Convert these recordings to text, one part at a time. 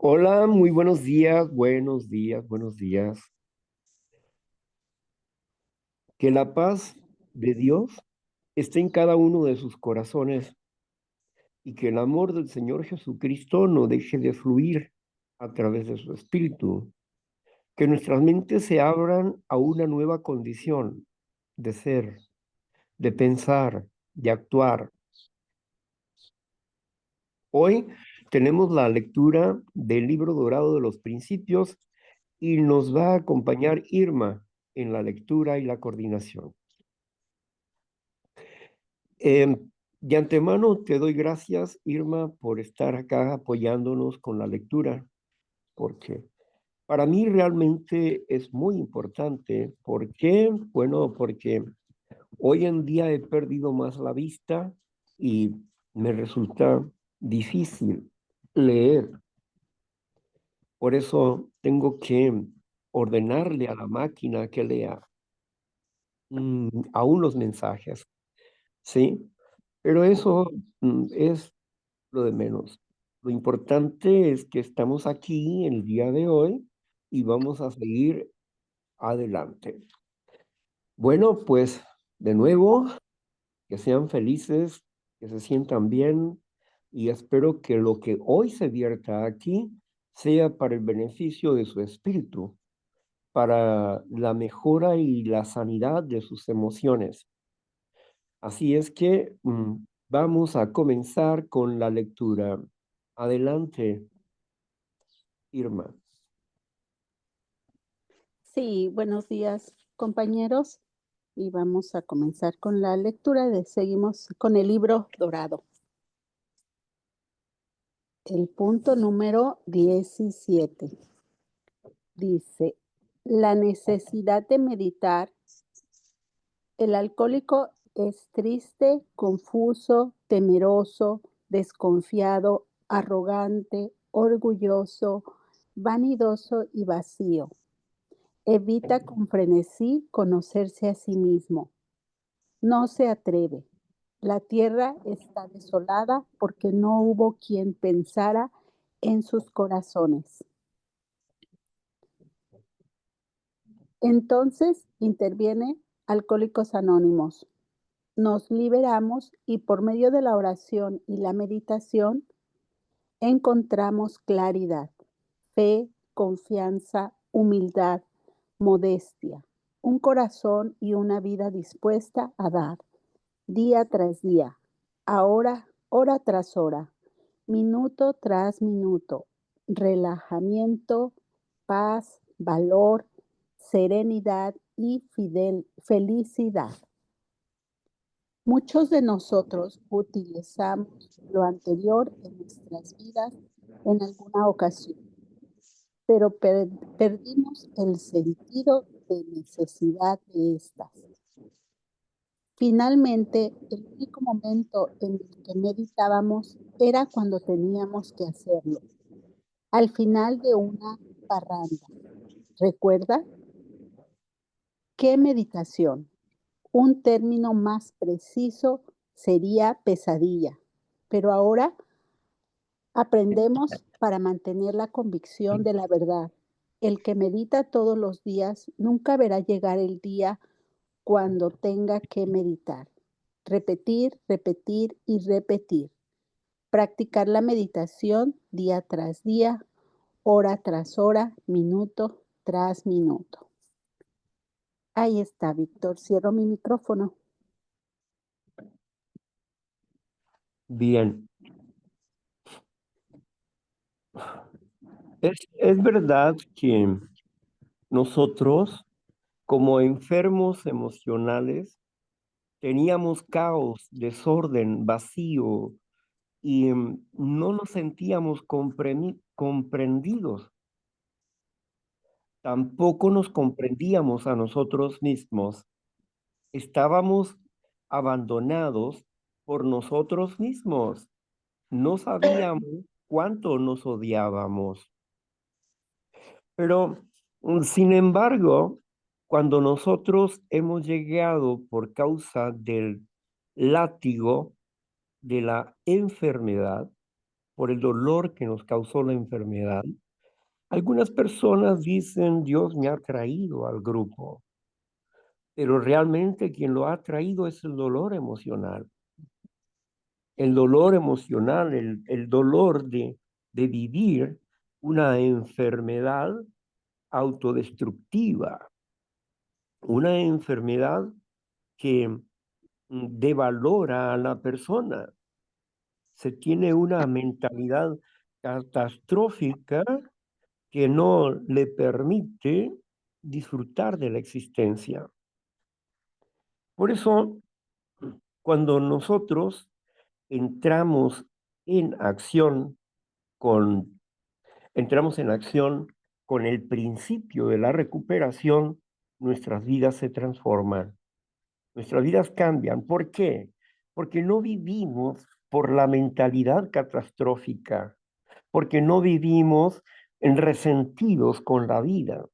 Hola, muy buenos días, buenos días, buenos días. Que la paz de Dios esté en cada uno de sus corazones y que el amor del Señor Jesucristo no deje de fluir a través de su espíritu. Que nuestras mentes se abran a una nueva condición de ser, de pensar, de actuar. Hoy tenemos la lectura del libro dorado de los principios y nos va a acompañar Irma en la lectura y la coordinación. De antemano te doy gracias, Irma, por estar acá apoyándonos con la lectura, porque para mí realmente es muy importante. ¿Por qué? Bueno, porque hoy en día he perdido más la vista y me resulta difícil leer. Por eso tengo que ordenarle a la máquina que lea aún los mensajes, ¿sí? Pero eso es lo de menos. Lo importante es que estamos aquí el día de hoy y vamos a seguir adelante. Bueno, pues de nuevo, que sean felices, que se sientan bien y espero que lo que hoy se vierta aquí sea para el beneficio de su espíritu, para la mejora y la sanidad de sus emociones. Así es que vamos a comenzar con la lectura. Adelante, Irma. Sí, buenos días, compañeros. Y vamos a comenzar con la lectura seguimos con el libro dorado. El punto número 17 dice, la necesidad de meditar. El alcohólico es triste, confuso, temeroso, desconfiado, arrogante, orgulloso, vanidoso y vacío. Evita con frenesí conocerse a sí mismo. No se atreve. La tierra está desolada porque no hubo quien pensara en sus corazones. Entonces interviene Alcohólicos Anónimos. Nos liberamos y por medio de la oración y la meditación encontramos claridad, fe, confianza, humildad, modestia, un corazón y una vida dispuesta a dar, día tras día, ahora, hora tras hora, minuto tras minuto, relajamiento, paz, valor, serenidad y felicidad. Muchos de nosotros utilizamos lo anterior en nuestras vidas en alguna ocasión, pero perdimos el sentido de necesidad de estas. Finalmente, el único momento en el que meditábamos era cuando teníamos que hacerlo, al final de una parranda. ¿Recuerda? ¿Qué meditación? Un término más preciso sería pesadilla, pero ahora aprendemos para mantener la convicción de la verdad. El que medita todos los días nunca verá llegar el día cuando tenga que meditar. Repetir, repetir y repetir. Practicar la meditación día tras día, hora tras hora, minuto tras minuto. Ahí está, Víctor. Cierro mi micrófono. Bien, es verdad que nosotros, como enfermos emocionales, teníamos caos, desorden, vacío y no nos sentíamos comprendidos. Tampoco nos comprendíamos a nosotros mismos. Estábamos abandonados por nosotros mismos. No sabíamos cuánto nos odiábamos. Pero, sin embargo, cuando nosotros hemos llegado por causa del látigo de la enfermedad, por el dolor que nos causó la enfermedad. Algunas personas dicen, Dios me ha traído al grupo, pero realmente quien lo ha traído es el dolor emocional. El dolor emocional, el dolor de vivir una enfermedad autodestructiva, una enfermedad que devalora a la persona. Se tiene una mentalidad catastrófica que no le permite disfrutar de la existencia. Por eso, cuando nosotros entramos en acción con, entramos en acción con el principio de la recuperación, nuestras vidas se transforman, nuestras vidas cambian. ¿Por qué? Porque no vivimos por la mentalidad catastrófica, porque no vivimos en resentidos con la vida,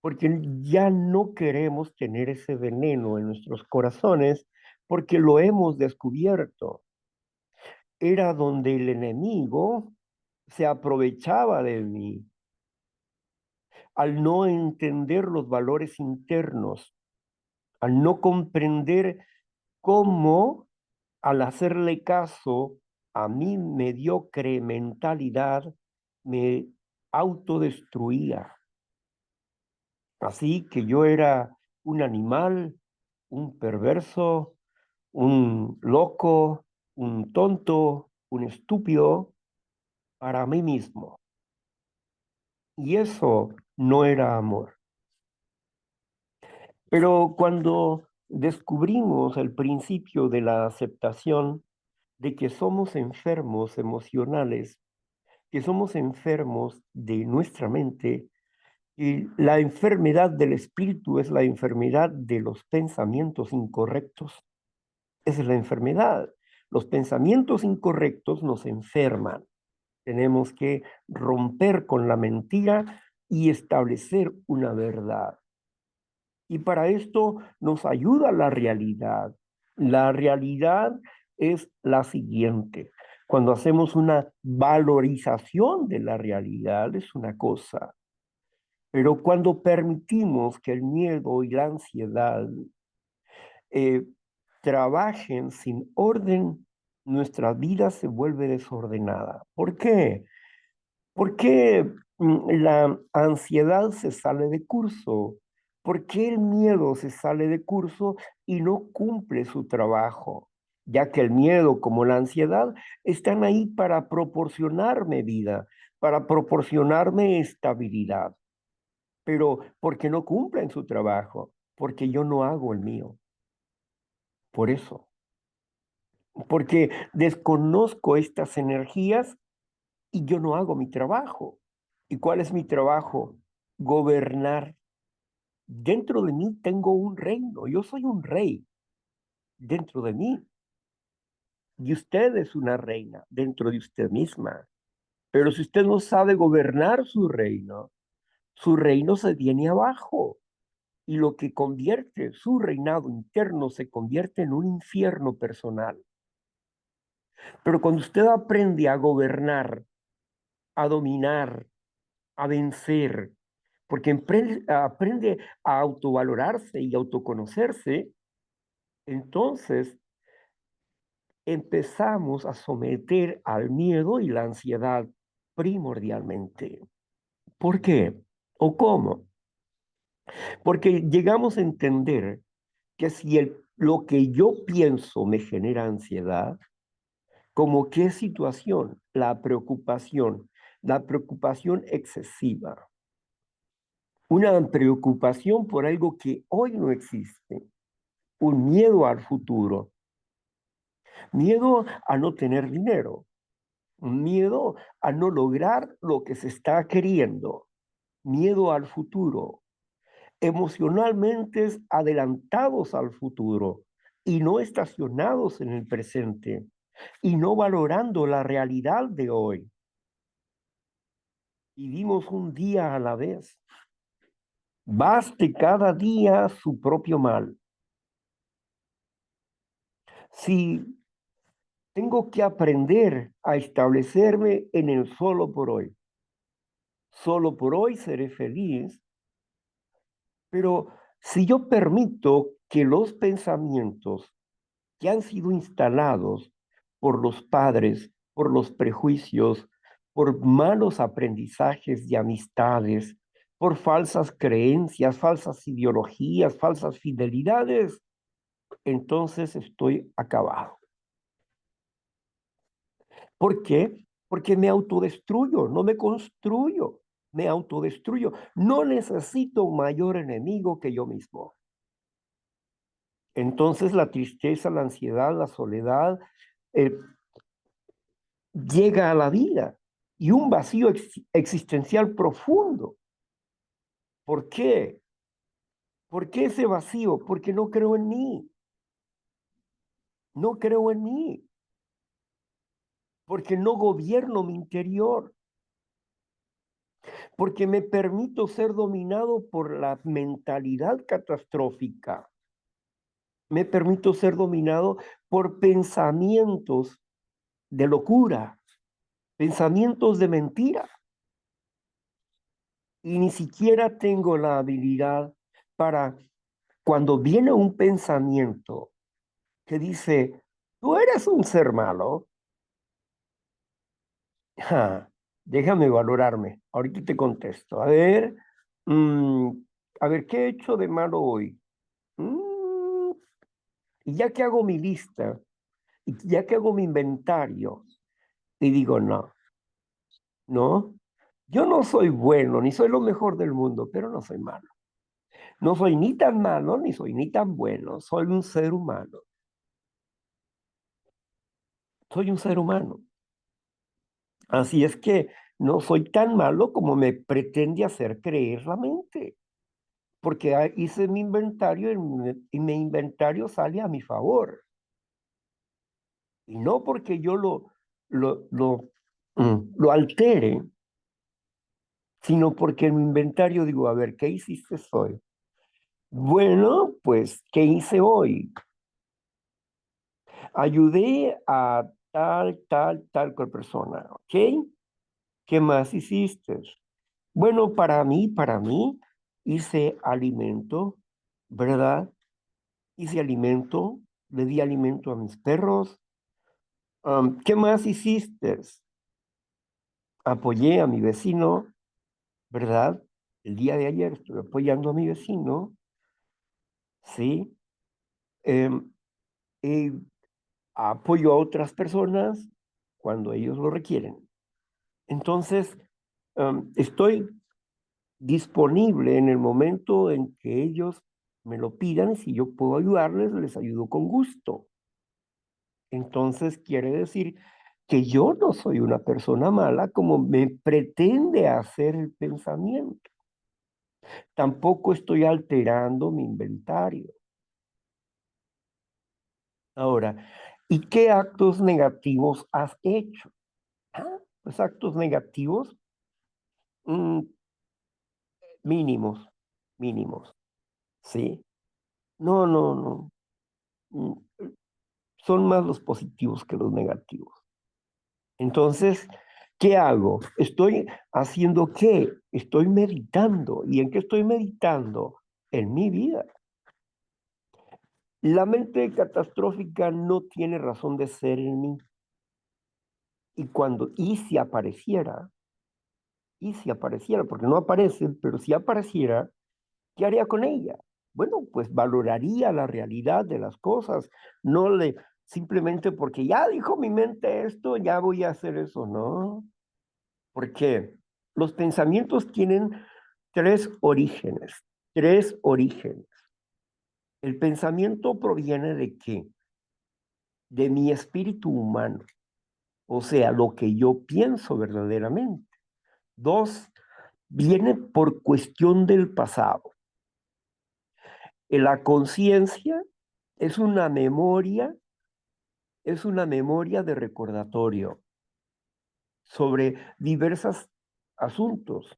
porque ya no queremos tener ese veneno en nuestros corazones, porque lo hemos descubierto. Era donde el enemigo se aprovechaba de mí al no entender los valores internos, al no comprender cómo al hacerle caso a mi mediocre mentalidad me autodestruía. Así que yo era un animal, un perverso, un loco, un tonto, un estúpido para mí mismo. Y eso no era amor. Pero cuando descubrimos el principio de la aceptación de que somos enfermos emocionales, que somos enfermos de nuestra mente, y la enfermedad del espíritu es la enfermedad de los pensamientos incorrectos. Esa es la enfermedad. Los pensamientos incorrectos nos enferman. Tenemos que romper con la mentira y establecer una verdad. Y para esto nos ayuda la realidad. La realidad es la siguiente. Cuando hacemos una valorización de la realidad es una cosa, pero cuando permitimos que el miedo y la ansiedad eh, trabajen sin orden, nuestra vida se vuelve desordenada. ¿Por qué? ¿Por qué la ansiedad se sale de curso? ¿Por qué el miedo se sale de curso y no cumple su trabajo? Ya que el miedo como la ansiedad están ahí para proporcionarme vida, para proporcionarme estabilidad. Pero ¿por qué no cumplen su trabajo? Porque yo no hago el mío. Por eso. Porque desconozco estas energías y yo no hago mi trabajo. ¿Y cuál es mi trabajo? Gobernar. Dentro de mí tengo un reino, yo soy un rey dentro de mí y usted es una reina dentro de usted misma. Pero si usted no sabe gobernar su reino se viene abajo y lo que convierte su reinado interno se convierte en un infierno personal. Pero cuando usted aprende a gobernar, a dominar, a vencer, porque aprende a autovalorarse y autoconocerse, entonces empezamos a someter al miedo y la ansiedad primordialmente. ¿Por qué? ¿O cómo? Porque llegamos a entender que si lo que yo pienso me genera ansiedad, ¿como qué situación? La preocupación excesiva, una preocupación por algo que hoy no existe, un miedo al futuro, miedo a no tener dinero, un miedo a no lograr lo que se está queriendo, miedo al futuro, emocionalmente adelantados al futuro y no estacionados en el presente y no valorando la realidad de hoy. Vivimos un día a la vez. Baste cada día su propio mal. Si Tengo que aprender a establecerme en el solo por hoy. Solo por hoy seré feliz, pero si yo permito que los pensamientos que han sido instalados por los padres, por los prejuicios, por malos aprendizajes de amistades, por falsas creencias, falsas ideologías, falsas fidelidades, entonces estoy acabado. ¿Por qué? Porque me autodestruyo, no me construyo, me autodestruyo. No necesito un mayor enemigo que yo mismo. Entonces la tristeza, la ansiedad, la soledad eh, llega a la vida y un vacío existencial profundo. ¿Por qué? ¿Por qué ese vacío? Porque no creo en mí, no creo en mí, porque no gobierno mi interior, porque me permito ser dominado por la mentalidad catastrófica, me permito ser dominado por pensamientos de locura, pensamientos de mentira, y ni siquiera tengo la habilidad para cuando viene un pensamiento que dice, tú eres un ser malo, ja, déjame valorarme, ahorita te contesto. Mm, a ver, ¿qué he hecho de malo hoy? Mm, y ya que hago mi lista, y ya que hago mi inventario, y digo, no, no, yo no soy bueno, ni soy lo mejor del mundo, pero no soy malo. No soy ni tan malo, ni soy ni tan bueno, soy un ser humano, soy un ser humano. Así es que no soy tan malo como me pretende hacer creer la mente, porque hice mi inventario y mi inventario sale a mi favor. Y no porque yo lo altere, sino porque en mi inventario digo, a ver, ¿qué hiciste hoy? Bueno, pues, ¿qué hice hoy? Ayudé a tal cual persona, ¿ok? ¿Qué más hiciste? Bueno, para mí, hice alimento, ¿verdad? Hice alimento, le di alimento a mis perros. ¿Qué más hiciste? Apoyé a mi vecino, ¿verdad? El día de ayer estuve apoyando a mi vecino, ¿sí? Em, y apoyo a otras personas cuando ellos lo requieren. Entonces, estoy disponible en el momento en que ellos me lo pidan. Si yo puedo ayudarles, les ayudo con gusto. Entonces quiere decir que yo no soy una persona mala como me pretende hacer el pensamiento. Tampoco estoy alterando mi inventario. Ahora, ¿y qué actos negativos has hecho? Ah, pues actos negativos mm, mínimos, mínimos, ¿sí? No, no, no. mm, Son más los positivos que los negativos. Entonces, ¿qué hago? ¿Estoy haciendo qué? Estoy meditando. ¿Y en qué estoy meditando? En mi vida. La mente catastrófica no tiene razón de ser en mí. Y si apareciera, porque no aparece, pero si apareciera, ¿qué haría con ella? Bueno, pues valoraría la realidad de las cosas, no le, simplemente porque ya dijo mi mente esto, ya voy a hacer eso, ¿no? Porque los pensamientos tienen tres orígenes, tres orígenes. El pensamiento proviene de qué? De mi espíritu humano, o sea, lo que yo pienso verdaderamente. Dos, viene por cuestión del pasado. La conciencia es una memoria, es una memoria de recordatorio sobre diversos asuntos,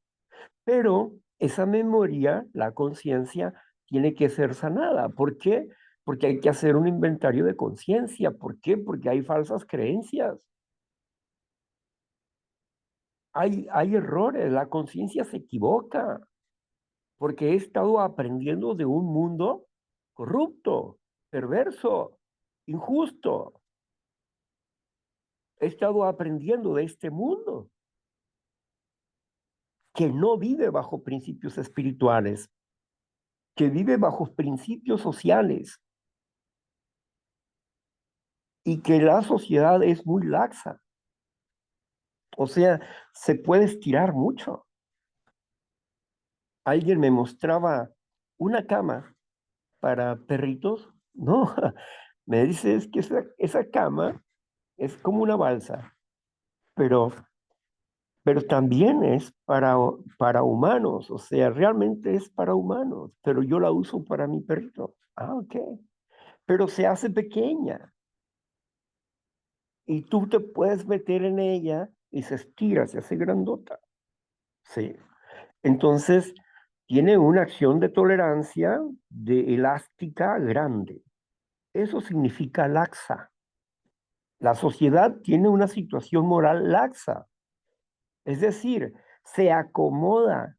pero esa memoria, la conciencia, tiene que ser sanada. ¿Por qué? porque hay que hacer un inventario de conciencia. ¿Por qué? Porque hay falsas creencias. Hay errores, la conciencia se equivoca, porque he estado aprendiendo de un mundo corrupto, perverso, injusto. He estado aprendiendo de este mundo que no vive bajo principios espirituales, que vive bajo principios sociales y que la sociedad es muy laxa. O sea, se puede estirar mucho. Alguien me mostraba una cama para perritos. No, me dice es que esa cama es como una balsa, pero, pero también es para humanos, o sea, realmente es para humanos, pero yo la uso para mi perrito. Ah, ok. Pero se hace pequeña y tú te puedes meter en ella y se estira, se hace grandota. Sí. Entonces, tiene una acción de tolerancia de elástica grande. Eso significa laxa. La sociedad tiene una situación moral laxa, es decir, se acomoda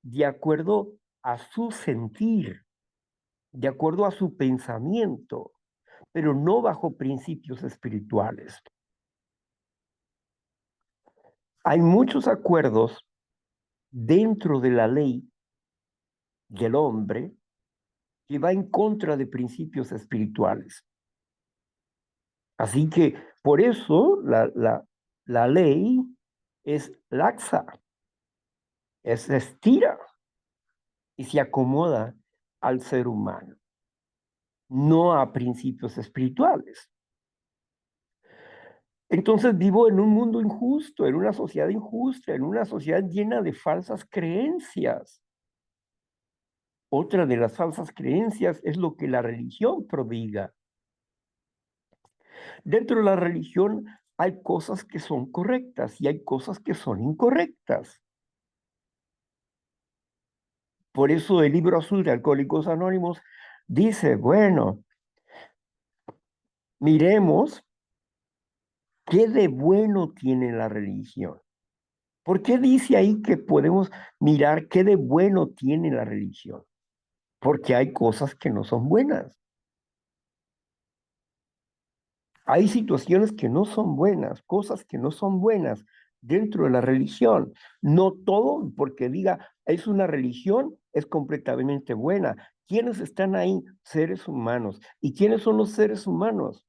de acuerdo a su sentir, de acuerdo a su pensamiento, pero no bajo principios espirituales. Hay muchos acuerdos dentro de la ley del hombre que va en contra de principios espirituales. Así que por eso la ley es laxa, es estira y se acomoda al ser humano, no a principios espirituales. Entonces vivo en un mundo injusto, en una sociedad injusta, en una sociedad llena de falsas creencias. Otra de las falsas creencias es lo que la religión prodiga. Dentro de la religión hay cosas que son correctas y hay cosas que son incorrectas. Por eso el libro azul de Alcohólicos Anónimos dice, bueno, miremos qué de bueno tiene la religión. ¿Por qué dice ahí que podemos mirar qué de bueno tiene la religión? Porque hay cosas que no son buenas. Hay situaciones que no son buenas, cosas que no son buenas dentro de la religión. No todo porque diga es una religión es completamente buena. ¿Quiénes están ahí? Seres humanos. ¿Y quiénes son los seres humanos?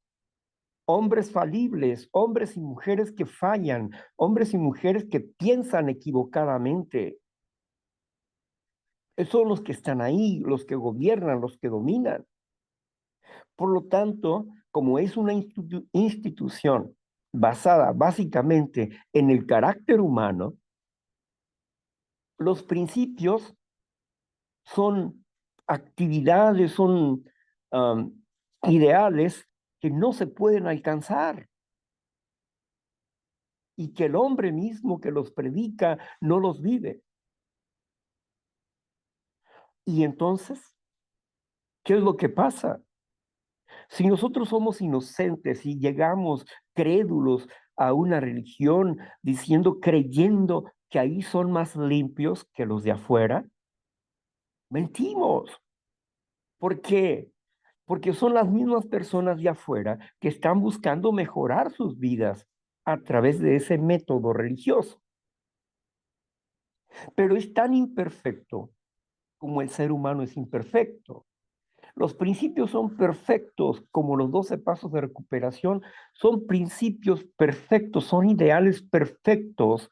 Hombres falibles, hombres y mujeres que fallan, hombres y mujeres que piensan equivocadamente. Esos son los que están ahí, los que gobiernan, los que dominan. Por lo tanto, como es una institución basada básicamente en el carácter humano, los principios son actividades, son um, ideales que no se pueden alcanzar y que el hombre mismo que los predica no los vive. Y entonces, ¿qué es lo que pasa? Si nosotros somos inocentes y llegamos crédulos a una religión diciendo, creyendo que ahí son más limpios que los de afuera, mentimos. ¿Por qué? Porque son las mismas personas de afuera que están buscando mejorar sus vidas a través de ese método religioso. Pero es tan imperfecto como el ser humano es imperfecto. Los principios son perfectos, como los 12 pasos de recuperación, son principios perfectos, son ideales perfectos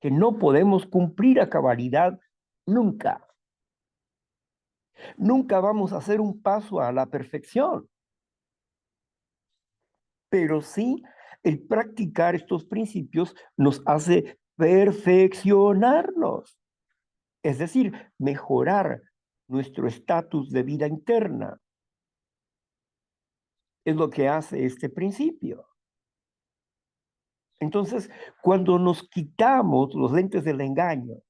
que no podemos cumplir a cabalidad nunca. Nunca vamos a hacer un paso a la perfección, pero sí el practicar estos principios nos hace perfeccionarnos, es decir, mejorar nuestro estatus de vida interna. Es lo que hace este principio. Entonces, cuando nos quitamos los lentes del engaño,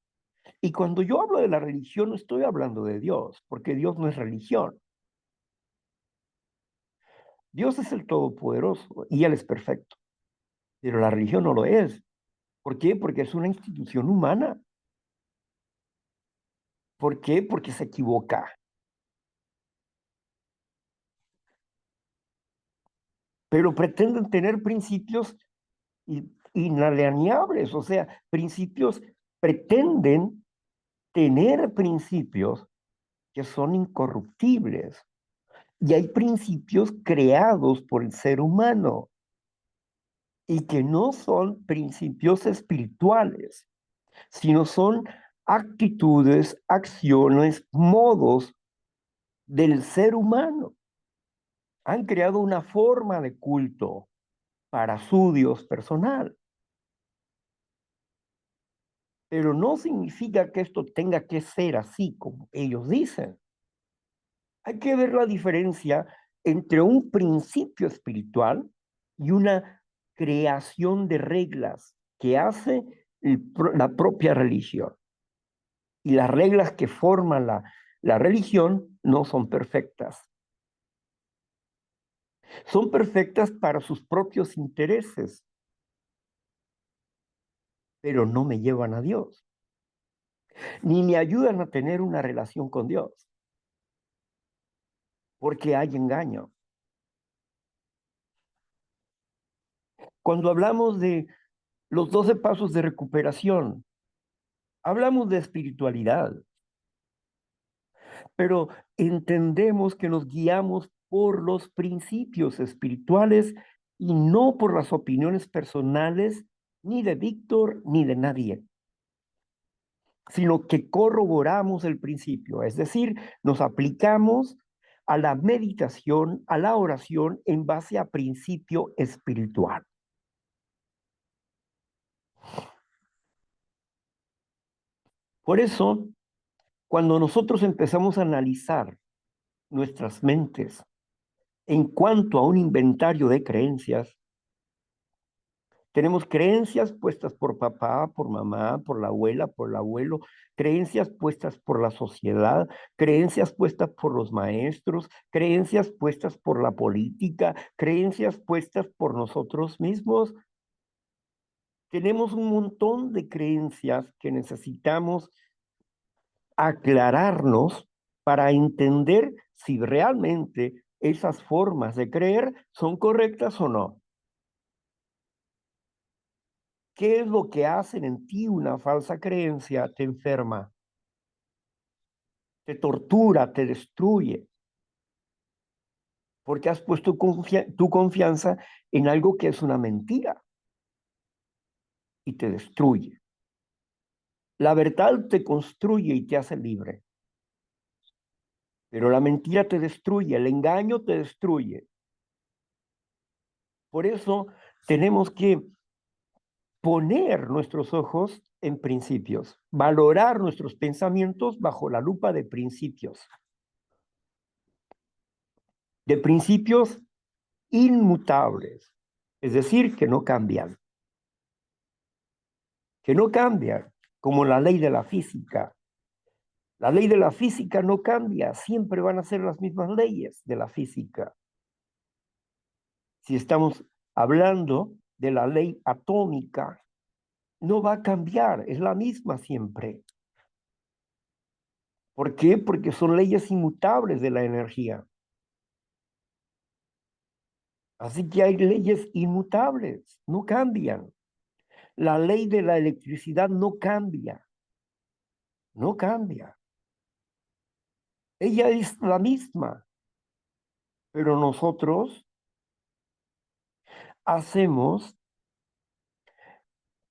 y cuando yo hablo de la religión, no estoy hablando de Dios, porque Dios no es religión. Dios es el Todopoderoso y Él es perfecto, pero la religión no lo es. ¿Por qué? Porque es una institución humana. ¿Por qué? Porque se equivoca. Pero pretenden tener principios inalienables, o sea, pretenden tener principios que son incorruptibles. Y hay principios creados por el ser humano y que no son principios espirituales, sino son actitudes, acciones, modos del ser humano. Han creado una forma de culto para su Dios personal, pero no significa que esto tenga que ser así como ellos dicen. Hay que ver la diferencia entre un principio espiritual y una creación de reglas que hace la propia religión. Y las reglas que forman la religión no son perfectas. Son perfectas para sus propios intereses, pero no me llevan a Dios, ni me ayudan a tener una relación con Dios, porque hay engaño. Cuando hablamos de los 12 pasos de recuperación, hablamos de espiritualidad, pero entendemos que nos guiamos por los principios espirituales y no por las opiniones personales ni de Víctor ni de nadie, sino que corroboramos el principio, es decir, nos aplicamos a la meditación, a la oración en base a principio espiritual. Por eso, cuando nosotros empezamos a analizar nuestras mentes en cuanto a un inventario de creencias, tenemos creencias puestas por papá, por mamá, por la abuela, por el abuelo, creencias puestas por la sociedad, creencias puestas por los maestros, creencias puestas por la política, creencias puestas por nosotros mismos. Tenemos un montón de creencias que necesitamos aclararnos para entender si realmente esas formas de creer son correctas o no. ¿Qué es lo que hacen en ti una falsa creencia? Te enferma, te tortura, te destruye, porque has puesto tu confianza en algo que es una mentira y te destruye. La verdad te construye y te hace libre, pero la mentira te destruye, el engaño te destruye. Por eso tenemos que poner nuestros ojos en principios, valorar nuestros pensamientos bajo la lupa de principios inmutables, es decir, que no cambian, como la ley de la física. La ley de la física no cambia, siempre van a ser las mismas leyes de la física. Si estamos hablando de la ley atómica, no va a cambiar, es la misma siempre. ¿Por qué? Porque son leyes inmutables de la energía. Así que hay leyes inmutables, no cambian. La ley de la electricidad no cambia, no cambia. Ella es la misma, pero nosotros hacemos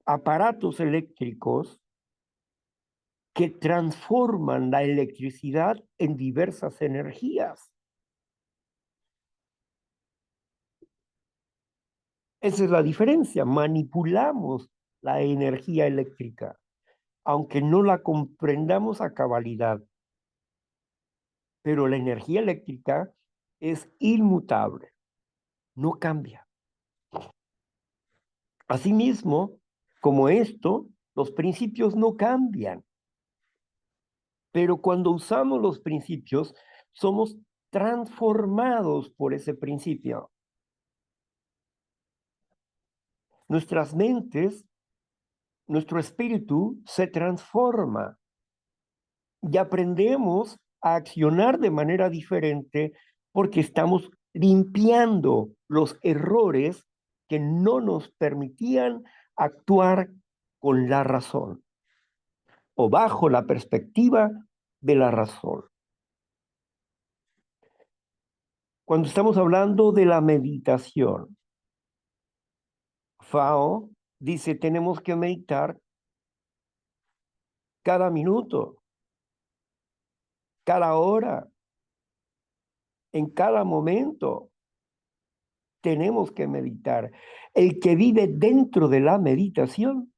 aparatos eléctricos que transforman la electricidad en diversas energías. Esa es la diferencia. Manipulamos la energía eléctrica, aunque no la comprendamos a cabalidad. Pero la energía eléctrica es inmutable, no cambia. Asimismo, como esto, los principios no cambian. Pero cuando usamos los principios, somos transformados por ese principio. Nuestras mentes, nuestro espíritu se transforma y aprendemos a accionar de manera diferente porque estamos limpiando los errores que no nos permitían actuar con la razón o bajo la perspectiva de la razón. Cuando estamos hablando de la meditación, Fao dice, tenemos que meditar cada minuto, cada hora, en cada momento. Tenemos que meditar. El que vive dentro de la meditación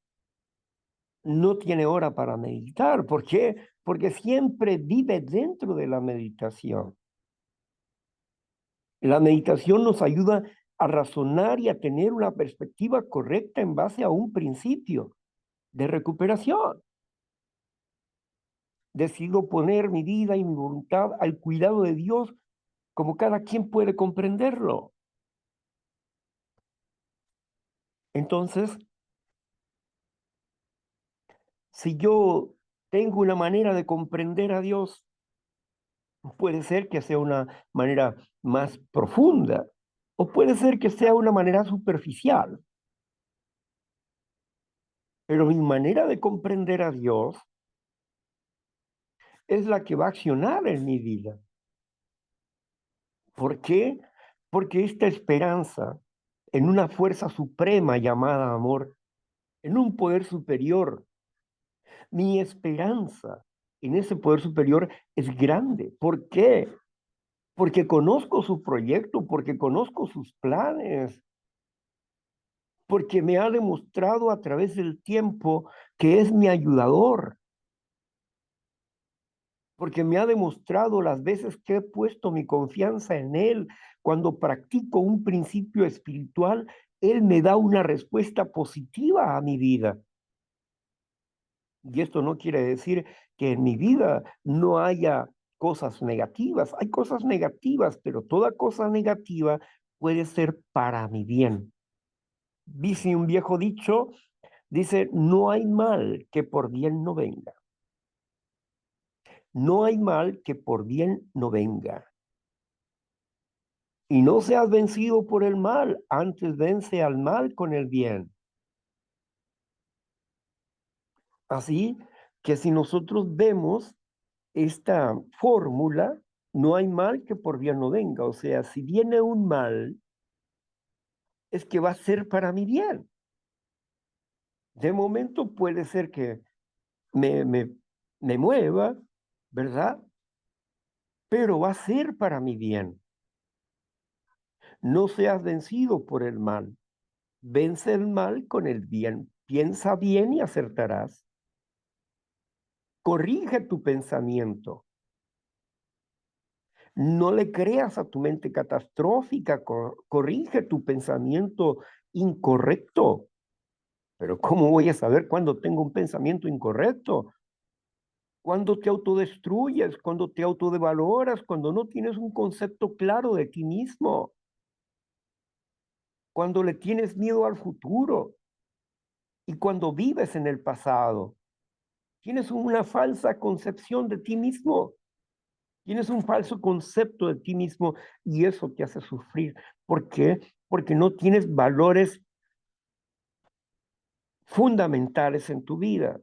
no tiene hora para meditar. ¿Por qué? Porque siempre vive dentro de la meditación. La meditación nos ayuda a razonar y a tener una perspectiva correcta en base a un principio de recuperación. Decido poner mi vida y mi voluntad al cuidado de Dios como cada quien puede comprenderlo. Entonces, si yo tengo una manera de comprender a Dios, puede ser que sea una manera más profunda o puede ser que sea una manera superficial, pero mi manera de comprender a Dios es la que va a accionar en mi vida. ¿Por qué? Porque esta esperanza en una fuerza suprema llamada amor, en un poder superior, mi esperanza en ese poder superior es grande. ¿Por qué? Porque conozco su proyecto, porque conozco sus planes, porque me ha demostrado a través del tiempo que es mi ayudador, porque me ha demostrado las veces que he puesto mi confianza en Él. Cuando practico un principio espiritual, Él me da una respuesta positiva a mi vida. Y esto no quiere decir que en mi vida no haya cosas negativas. Hay cosas negativas, pero toda cosa negativa puede ser para mi bien. Dice un viejo dicho, dice, no hay mal que por bien no venga. No hay mal que por bien no venga. Y no seas vencido por el mal, antes vence al mal con el bien. Así que si nosotros vemos esta fórmula, no hay mal que por bien no venga. O sea, si viene un mal, es que va a ser para mi bien. De momento puede ser que me, me, me mueva, ¿verdad? Pero va a ser para mi bien. No seas vencido por el mal. Vence el mal con el bien. Piensa bien y acertarás. Corrige tu pensamiento. No le creas a tu mente catastrófica. Corrige tu pensamiento incorrecto. Pero ¿cómo voy a saber cuándo tengo un pensamiento incorrecto? Cuando te autodestruyes, cuando te autodevaloras, cuando no tienes un concepto claro de ti mismo, cuando le tienes miedo al futuro y cuando vives en el pasado. Tienes una falsa concepción de ti mismo, tienes un falso concepto de ti mismo y eso te hace sufrir. ¿Por qué? Porque no tienes valores fundamentales en tu vida.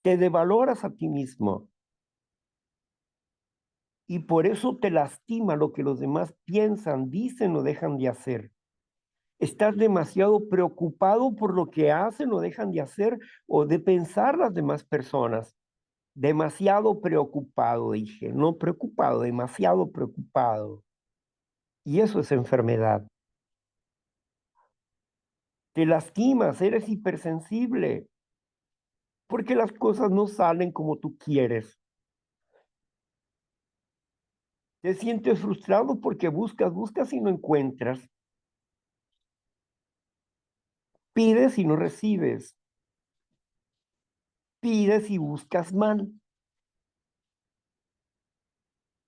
Te devaloras a ti mismo y por eso te lastima lo que los demás piensan, dicen o dejan de hacer. Estás demasiado preocupado por lo que hacen o dejan de hacer o de pensar las demás personas. Demasiado preocupado, dije, no preocupado, demasiado preocupado. Y eso es enfermedad. Te lastimas, eres hipersensible, porque las cosas no salen como tú quieres. Te sientes frustrado porque buscas, buscas y no encuentras. Pides y no recibes. Pides y buscas mal.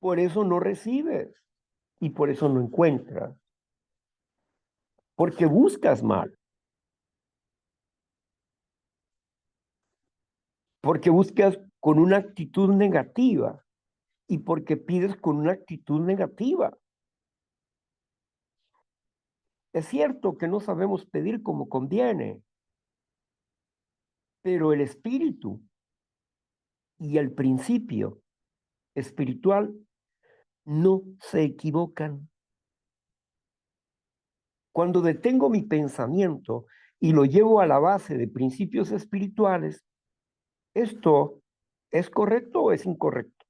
Por eso no recibes y por eso no encuentras, porque buscas mal, porque buscas con una actitud negativa y porque pides con una actitud negativa. Es cierto que no sabemos pedir como conviene, pero el espíritu y el principio espiritual no se equivocan. Cuando detengo mi pensamiento y lo llevo a la base de principios espirituales, ¿esto es correcto o es incorrecto?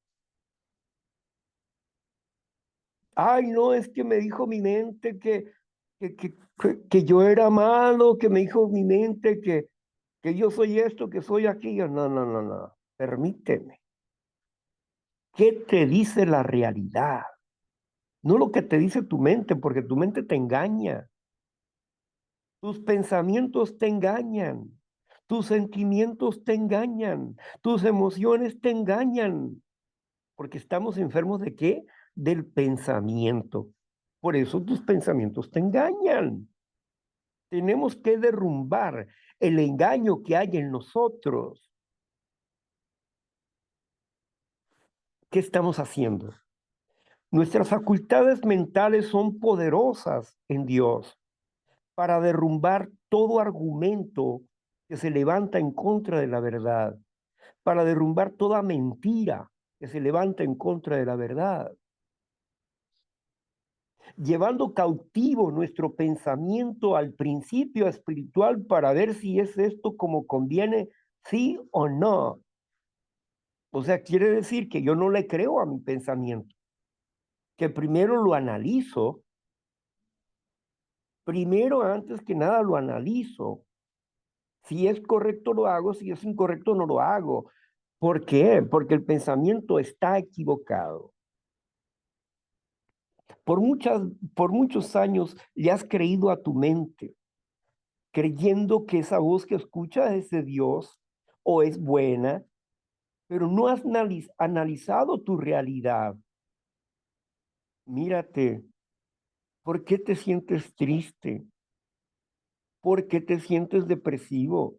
Ay, no, es que me dijo mi mente que yo era malo, que me dijo mi mente que yo soy esto, que soy aquello. No, no, no, no. Permíteme. ¿Qué te dice la realidad? No lo que te dice tu mente, porque tu mente te engaña. Tus pensamientos te engañan. Tus sentimientos te engañan. Tus emociones te engañan. Porque estamos enfermos ¿de qué? Del pensamiento. Por eso tus pensamientos te engañan. Tenemos que derrumbar el engaño que hay en nosotros. ¿Qué estamos haciendo? Nuestras facultades mentales son poderosas en Dios para derrumbar todo argumento que se levanta en contra de la verdad, para derrumbar toda mentira que se levanta en contra de la verdad, llevando cautivo nuestro pensamiento al principio espiritual para ver si es esto como conviene, sí o no. O sea, quiere decir que yo no le creo a mi pensamiento, que primero lo analizo, primero antes que nada lo analizo. Si es correcto lo hago, si es incorrecto no lo hago. ¿Por qué? Porque el pensamiento está equivocado. Por, muchas, por muchos años le has creído a tu mente, creyendo que esa voz que escuchas es de Dios o es buena, pero no has analizado tu realidad. Mírate, ¿por qué te sientes triste? ¿Por qué te sientes depresivo?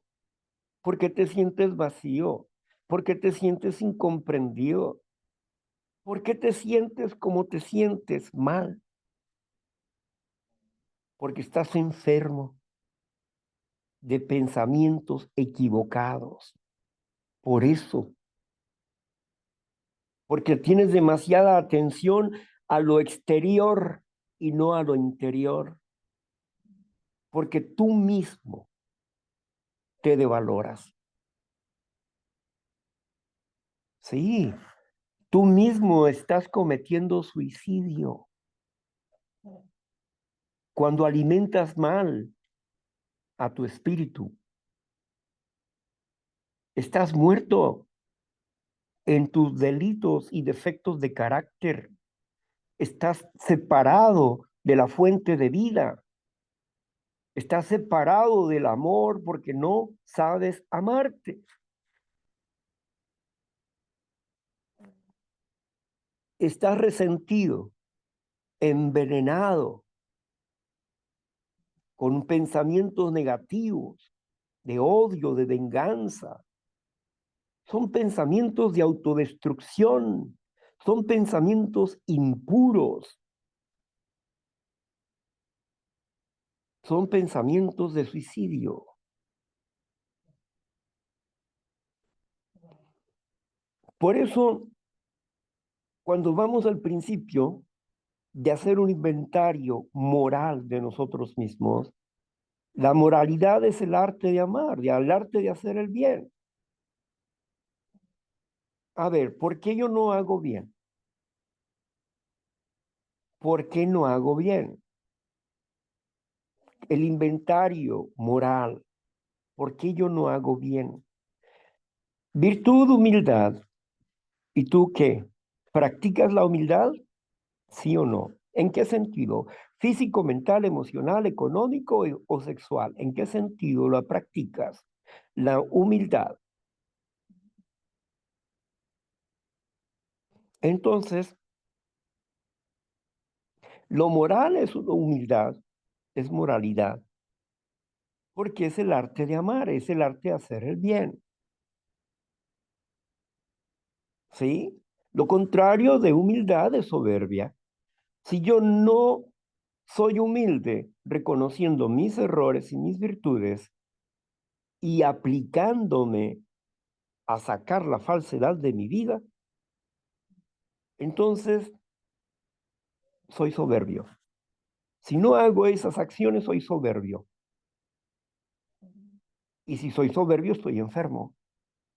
¿Por qué te sientes vacío? ¿Por qué te sientes incomprendido? ¿Por qué te sientes como te sientes mal? Porque estás enfermo de pensamientos equivocados. Por eso, porque tienes demasiada atención a lo exterior y no a lo interior. Porque tú mismo te devaloras. Sí, tú mismo estás cometiendo suicidio cuando alimentas mal a tu espíritu. Estás muerto en tus delitos y defectos de carácter. Estás separado de la fuente de vida. Estás separado del amor porque no sabes amarte. Estás resentido, envenenado, con pensamientos negativos, de odio, de venganza. Son pensamientos de autodestrucción, son pensamientos impuros, son pensamientos de suicidio. Por eso, cuando vamos al principio de hacer un inventario moral de nosotros mismos, la moralidad es el arte de amar, el arte de hacer el bien. A ver, ¿por qué yo no hago bien? ¿Por qué no hago bien? El inventario moral, ¿por qué yo no hago bien? Virtud, humildad. ¿Y tú qué? ¿Practicas la humildad? ¿Sí o no? ¿En qué sentido? ¿Físico, mental, emocional, económico o sexual? ¿En qué sentido la practicas? La humildad. Entonces, Lo moral es humildad, es moralidad, porque es el arte de amar, es el arte de hacer el bien, ¿sí? Lo contrario de humildad es soberbia. Si yo no soy humilde, reconociendo mis errores y mis virtudes y aplicándome a sacar la falsedad de mi vida, entonces soy soberbio. Si no hago esas acciones, soy soberbio. Y si soy soberbio, estoy enfermo.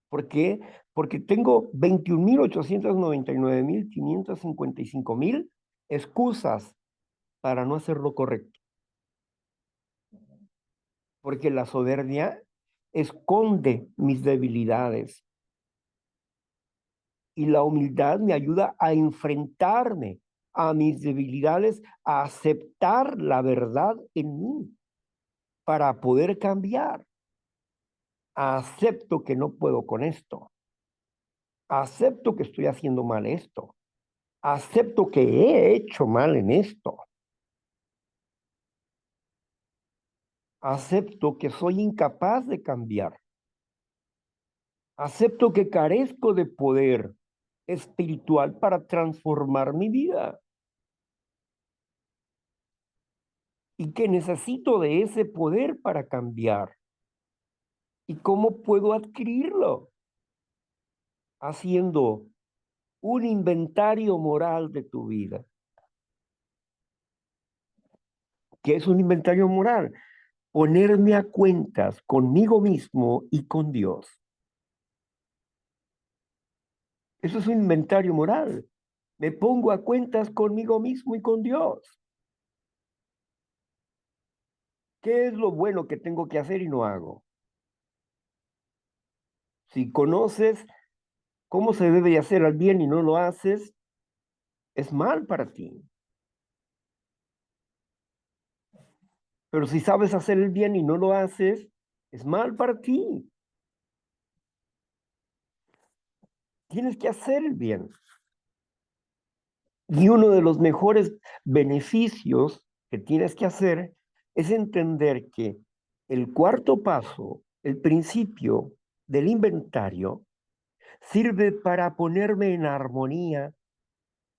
¿Por qué? Porque tengo 21.899.555.000 excusas para no hacer lo correcto. Porque la soberbia esconde mis debilidades y la humildad me ayuda a enfrentarme a mis debilidades, a aceptar la verdad en mí para poder cambiar. Acepto que no puedo con esto. Acepto que estoy haciendo mal esto. Acepto que he hecho mal en esto. Acepto que soy incapaz de cambiar. Acepto que carezco de poder espiritual para transformar mi vida y que necesito de ese poder para cambiar. ¿Y cómo puedo adquirirlo? Haciendo un inventario moral de tu vida. ¿Qué es un inventario moral? Ponerme a cuentas conmigo mismo y con Dios. Eso es un inventario moral. Me pongo a cuentas conmigo mismo y con Dios. ¿Qué es lo bueno que tengo que hacer y no hago? Si conoces cómo se debe hacer al bien y no lo haces, es mal para ti. Pero si sabes hacer el bien y no lo haces, es mal para ti. Tienes que hacer el bien. Y uno de los mejores beneficios que tienes que hacer es entender que el cuarto paso, el principio del inventario, sirve para ponerme en armonía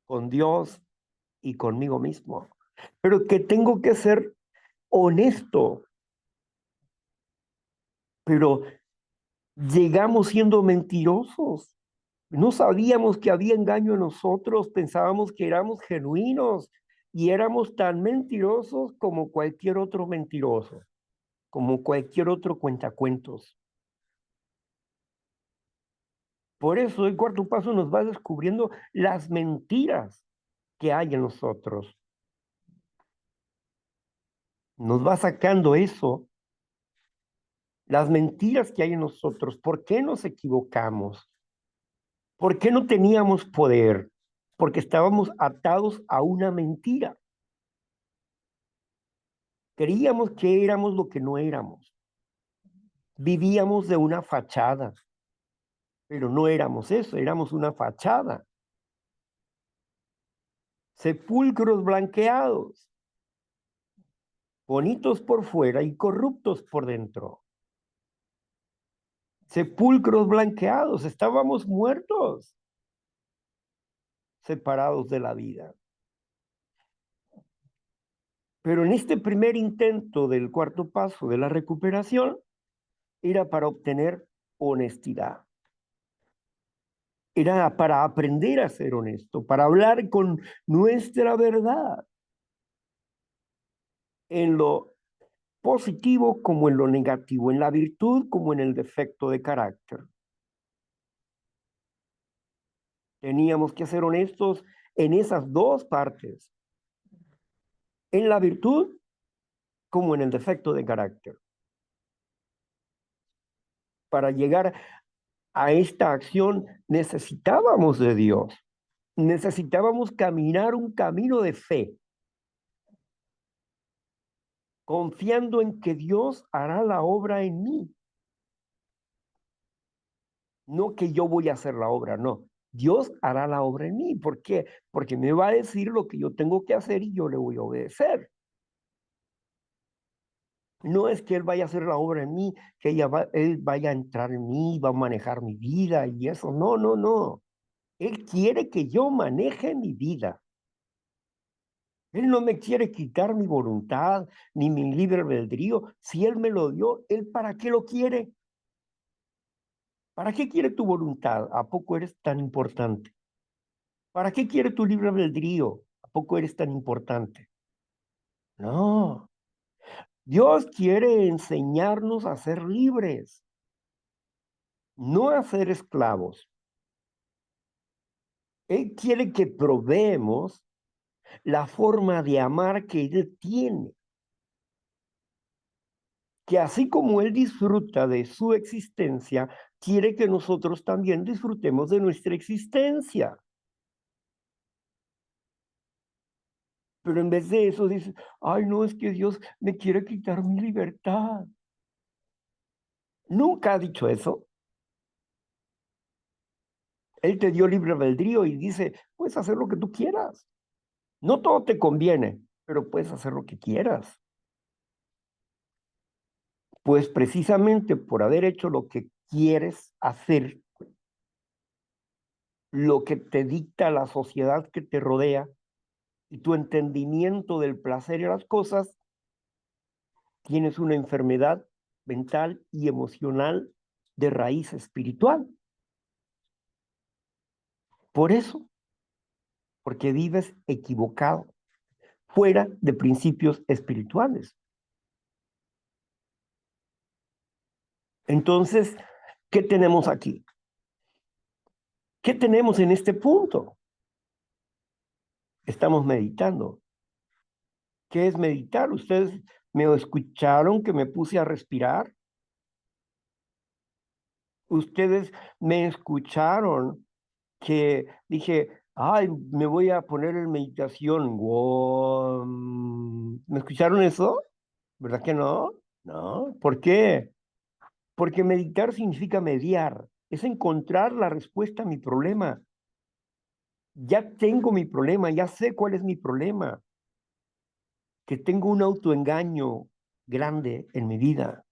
con Dios y conmigo mismo. Pero que tengo que ser honesto, pero llegamos siendo mentirosos. No sabíamos que había engaño en nosotros, pensábamos que éramos genuinos y éramos tan mentirosos como cualquier otro mentiroso, como cualquier otro cuentacuentos. Por eso el cuarto paso nos va descubriendo las mentiras que hay en nosotros. Nos va sacando eso, las mentiras que hay en nosotros. ¿Por qué nos equivocamos? ¿Por qué no teníamos poder? Porque estábamos atados a una mentira. Creíamos que éramos lo que no éramos. Vivíamos de una fachada, pero no éramos eso, éramos una fachada. Sepulcros blanqueados, bonitos por fuera y corruptos por dentro. Sepulcros blanqueados, estábamos muertos, separados de la vida. Pero en este primer intento del cuarto paso de la recuperación, era para obtener honestidad. Era para aprender a ser honesto, para hablar con nuestra verdad en lo positivo como en lo negativo, en la virtud como en el defecto de carácter. Teníamos que ser honestos en esas dos partes, en la virtud como en el defecto de carácter. Para llegar a esta acción necesitábamos de Dios, necesitábamos caminar un camino de fe, confiando en que Dios hará la obra en mí. No que yo voy a hacer la obra, no. Dios hará la obra en mí. ¿Por qué? Porque me va a decir lo que yo tengo que hacer y yo le voy a obedecer. No es que Él vaya a hacer la obra en mí, que Él vaya a entrar en mí, va a manejar mi vida y eso. No, no, no. Él quiere que yo maneje mi vida. Él no me quiere quitar mi voluntad ni mi libre albedrío. Si Él me lo dio, ¿Él para qué lo quiere? ¿Para qué quiere tu voluntad? ¿A poco eres tan importante? ¿Para qué quiere tu libre albedrío? ¿A poco eres tan importante? No. Dios quiere enseñarnos a ser libres, no a ser esclavos. Él quiere que probemos la forma de amar que Él tiene, que así como Él disfruta de su existencia, quiere que nosotros también disfrutemos de nuestra existencia. Pero en vez de eso dice, ay, no, es que Dios me quiere quitar mi libertad. Nunca ha dicho eso. Él te dio libre albedrío y dice, puedes hacer lo que tú quieras. No todo te conviene, pero puedes hacer lo que quieras. Pues precisamente por haber hecho lo que quieres hacer, lo que te dicta la sociedad que te rodea y tu entendimiento del placer y las cosas, tienes una enfermedad mental y emocional de raíz espiritual. Por eso, porque vives equivocado, fuera de principios espirituales. Entonces, ¿qué tenemos aquí? ¿Qué tenemos en este punto? Estamos meditando. ¿Qué es meditar? Ustedes me escucharon que me puse a respirar. Ustedes me escucharon que dije, ay, me voy a poner en meditación. Wow. ¿Me escucharon eso? ¿Verdad que no? No. ¿Por qué? Porque meditar significa mediar. Es encontrar la respuesta a mi problema. Ya tengo mi problema, ya sé cuál es mi problema. Que tengo un autoengaño grande en mi vida,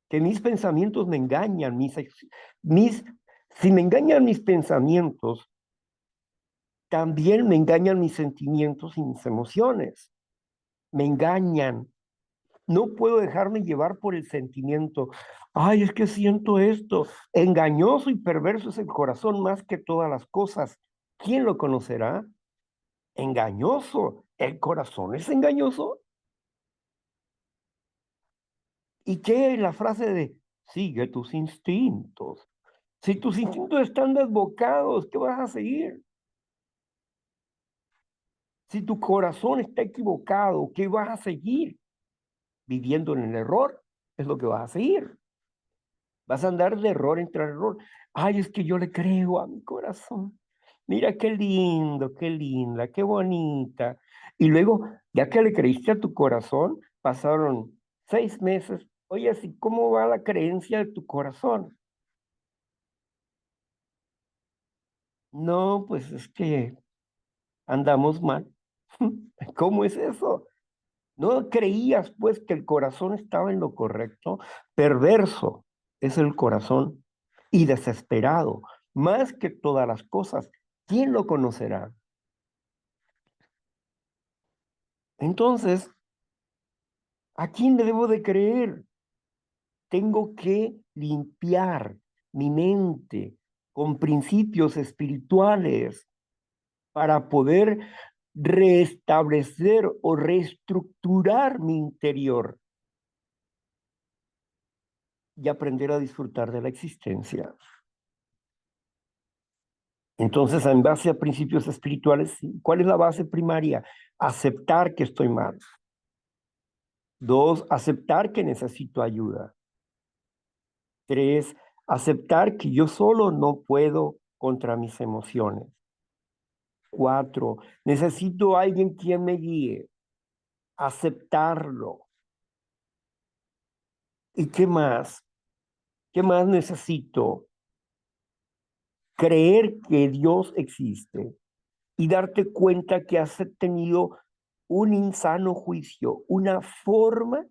que mis pensamientos me engañan, mis, si me engañan mis pensamientos, también me engañan mis sentimientos y mis emociones, me engañan. No puedo dejarme llevar por el sentimiento. Ay, es que siento esto. Engañoso y perverso es el corazón más que todas las cosas. ¿Quién lo conocerá? Engañoso. ¿El corazón es engañoso? ¿Y qué es la frase de sigue tus instintos? Si tus instintos están desbocados, ¿qué vas a seguir? Si tu corazón está equivocado, ¿qué vas a seguir? Viviendo en el error, es lo que vas a seguir. Vas a andar de error en error. Ay, es que yo le creo a mi corazón. Mira qué lindo, qué linda, qué bonita. Y luego, ya que le creíste a tu corazón, pasaron 6 meses. Oye, así, ¿cómo va la creencia de tu corazón? No, pues es que andamos mal. ¿Cómo es eso? ¿No creías pues que el corazón estaba en lo correcto? Perverso es el corazón y desesperado, más que todas las cosas. ¿Quién lo conocerá? Entonces, ¿a quién le debo de creer? Tengo que limpiar mi mente con principios espirituales para poder restablecer o reestructurar mi interior y aprender a disfrutar de la existencia. Entonces, en base a principios espirituales, ¿cuál es la base primaria? Aceptar que estoy mal. 2, aceptar que necesito ayuda. 3, aceptar que yo solo no puedo contra mis emociones. 4, necesito a alguien quien me guíe. Aceptarlo. ¿Y qué más? ¿Qué más necesito? creer que Dios existe y darte cuenta que has tenido un insano juicio, una forma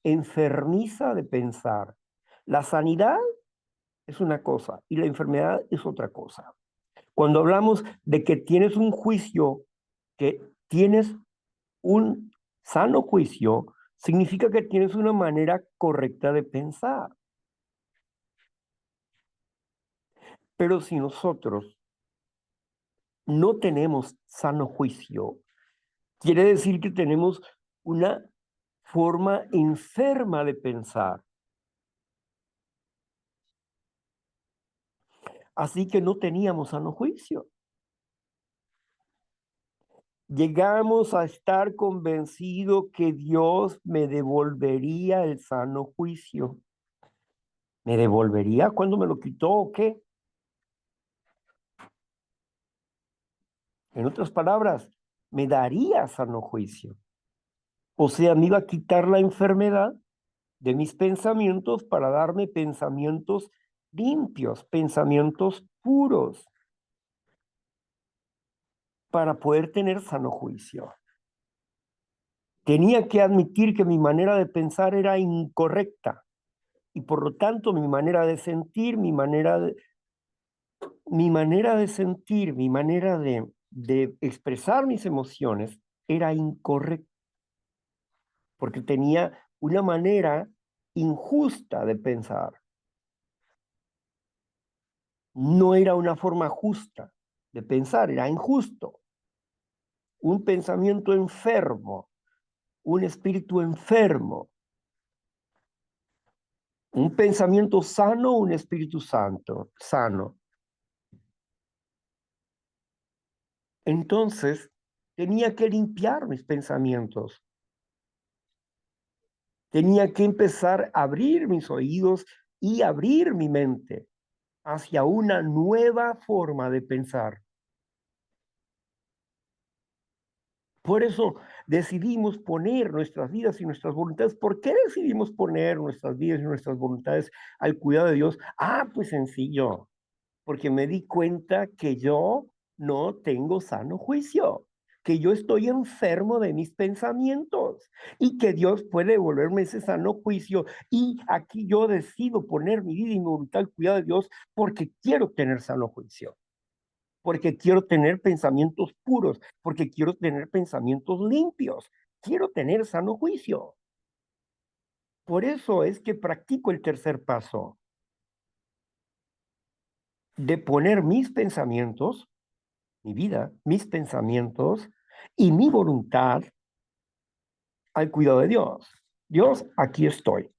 enfermiza de pensar. La sanidad es una cosa y la enfermedad es otra cosa. Cuando hablamos de que tienes un juicio, que tienes un sano juicio, significa que tienes una manera correcta de pensar. Pero si nosotros no tenemos sano juicio, quiere decir que tenemos una forma enferma de pensar. Así que no teníamos sano juicio. Llegamos a estar convencidos que Dios me devolvería el sano juicio. ¿Me devolvería cuando me lo quitó o qué? En otras palabras, me daría sano juicio. O sea, me iba a quitar la enfermedad de mis pensamientos para darme pensamientos limpios, pensamientos puros, para poder tener sano juicio. Tenía que admitir que mi manera de pensar era incorrecta y por lo tanto mi manera de sentir, mi manera de sentir, mi manera de expresar mis emociones era incorrecta porque tenía una manera injusta de pensar. No era una forma justa de pensar, era injusto. Un pensamiento enfermo, un espíritu enfermo, un pensamiento sano, un espíritu santo, sano. Entonces, tenía que limpiar mis pensamientos. Tenía que empezar a abrir mis oídos y abrir mi mente hacia una nueva forma de pensar. Por eso decidimos poner nuestras vidas y nuestras voluntades. ¿Por qué decidimos poner nuestras vidas y nuestras voluntades al cuidado de Dios? Ah, pues sencillo, porque me di cuenta que yo no tengo sano juicio, que yo estoy enfermo de mis pensamientos y que Dios puede devolverme ese sano juicio. Y aquí yo decido poner mi vida y mi voluntad al cuidado de Dios porque quiero tener sano juicio, porque quiero tener pensamientos puros, porque quiero tener pensamientos limpios, quiero tener sano juicio. Por eso es que practico el tercer paso de poner mis pensamientos, mi vida, mis pensamientos y mi voluntad al cuidado de Dios. Dios, aquí estoy.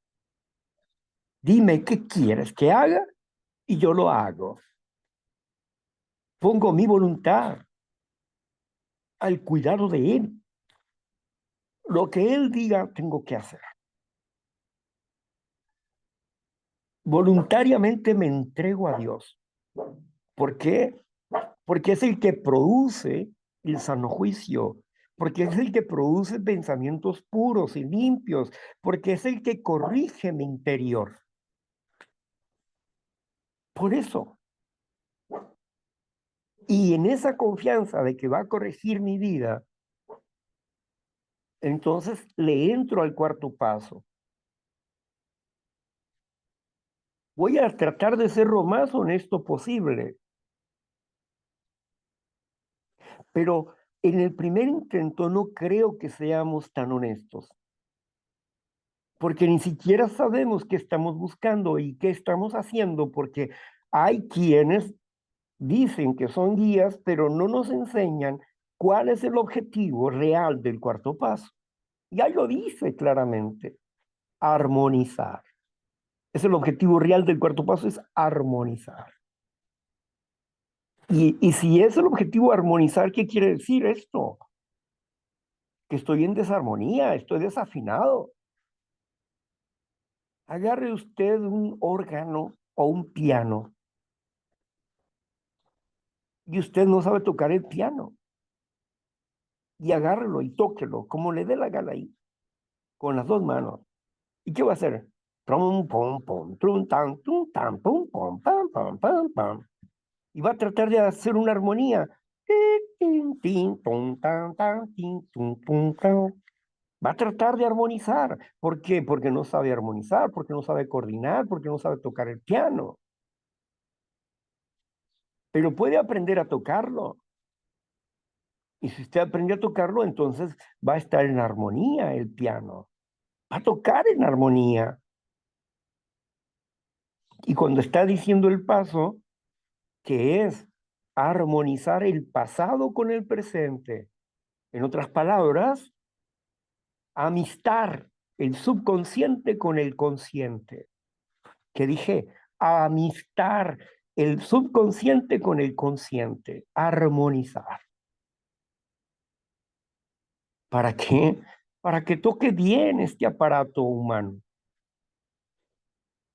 Dime qué quieres que haga y yo lo hago. Pongo mi voluntad al cuidado de Él. Lo que Él diga, tengo que hacer. Voluntariamente me entrego a Dios. ¿Por qué? Porque es el que produce el sano juicio, porque es el que produce pensamientos puros y limpios, porque es el que corrige mi interior. Por eso, y en esa confianza de que va a corregir mi vida, entonces le entro al cuarto paso. Voy a tratar de ser lo más honesto posible, pero en el primer intento no creo que seamos tan honestos, porque ni siquiera sabemos qué estamos buscando y qué estamos haciendo, porque hay quienes dicen que son guías, pero no nos enseñan cuál es el objetivo real del cuarto paso. Ya lo dice claramente, armonizar. Es el objetivo real del cuarto paso, es armonizar. Y si es el objetivo armonizar, ¿qué quiere decir esto? Que estoy en desarmonía, estoy desafinado. Agarre usted un órgano o un piano y usted no sabe tocar el piano. Y agárrelo y tóquelo como le dé la gana ahí, con las dos manos. ¿Y qué va a hacer? Trum, pum, pum, trum, tan, pum, pam, pum, pam, pam, pam, pam. y va a tratar de hacer una armonía. Tin, tin, tun, tan, tan, tin, tun, tun, tan. Va a tratar de armonizar. ¿Por qué? Porque no sabe armonizar, porque no sabe coordinar, porque no sabe tocar el piano. Pero puede aprender a tocarlo. Y si usted aprende a tocarlo, entonces va a estar en armonía el piano. Va a tocar en armonía. Y cuando está diciendo el paso, que es armonizar el pasado con el presente, en otras palabras, amistar el subconsciente con el consciente. Que dije, amistar el subconsciente con el consciente, armonizar. ¿Para qué? Para que toque bien este aparato humano,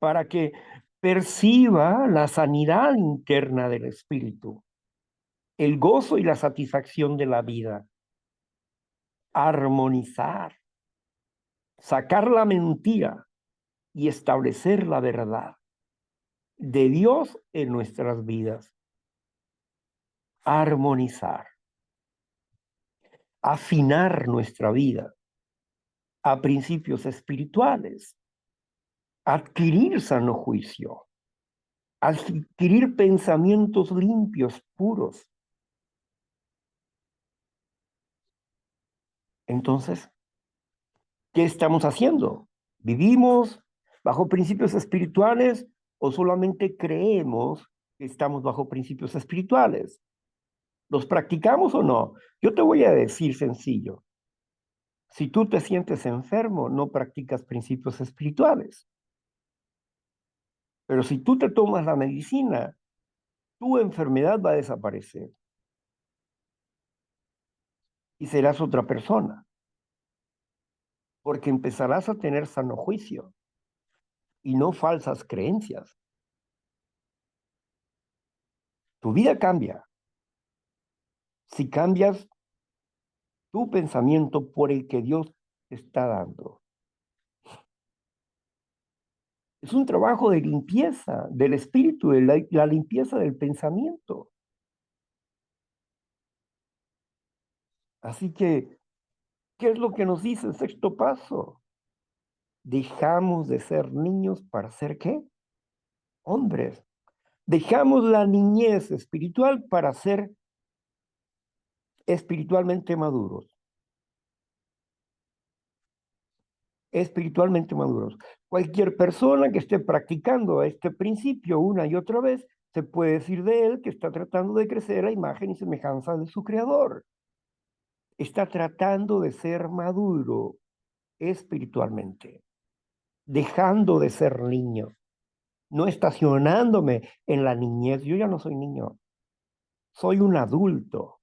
para que perciba la sanidad interna del espíritu, el gozo y la satisfacción de la vida, armonizar, sacar la mentira y establecer la verdad de Dios en nuestras vidas, armonizar, afinar nuestra vida a principios espirituales, adquirir sano juicio, adquirir pensamientos limpios, puros. Entonces, ¿qué estamos haciendo? ¿Vivimos bajo principios espirituales o solamente creemos que estamos bajo principios espirituales? ¿Los practicamos o no? Yo te voy a decir sencillo. Si tú te sientes enfermo, no practicas principios espirituales. Pero si tú te tomas la medicina, tu enfermedad va a desaparecer y serás otra persona, porque empezarás a tener sano juicio y no falsas creencias. Tu vida cambia si cambias tu pensamiento por el que Dios te está dando. Es un trabajo de limpieza del espíritu, de la limpieza del pensamiento. Así que, ¿qué es lo que nos dice el sexto paso? Dejamos de ser niños para ser ¿qué? Hombres. Dejamos la niñez espiritual para ser espiritualmente maduros. Espiritualmente maduros. Cualquier persona que esté practicando este principio una y otra vez, se puede decir de él que está tratando de crecer a imagen y semejanza de su creador. Está tratando de ser maduro espiritualmente, dejando de ser niño, no estacionándome en la niñez. Yo ya no soy niño, soy un adulto.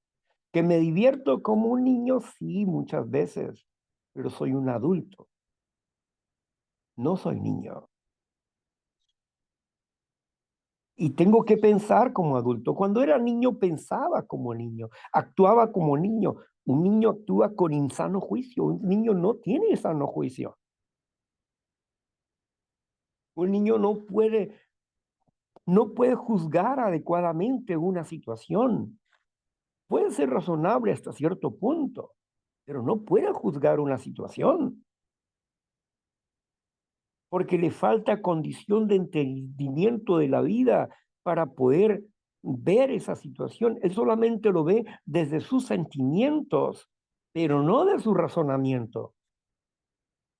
Que me divierto como un niño, sí, muchas veces, pero soy un adulto, no soy niño. Y tengo que pensar como adulto. Cuando era niño pensaba como niño, actuaba como niño. Un niño actúa con insano juicio, un niño no tiene sano juicio. Un niño no puede juzgar adecuadamente una situación. Puede ser razonable hasta cierto punto, pero no puede juzgar una situación porque le falta condición de entendimiento de la vida para poder ver esa situación. Él solamente lo ve desde sus sentimientos, pero no de su razonamiento,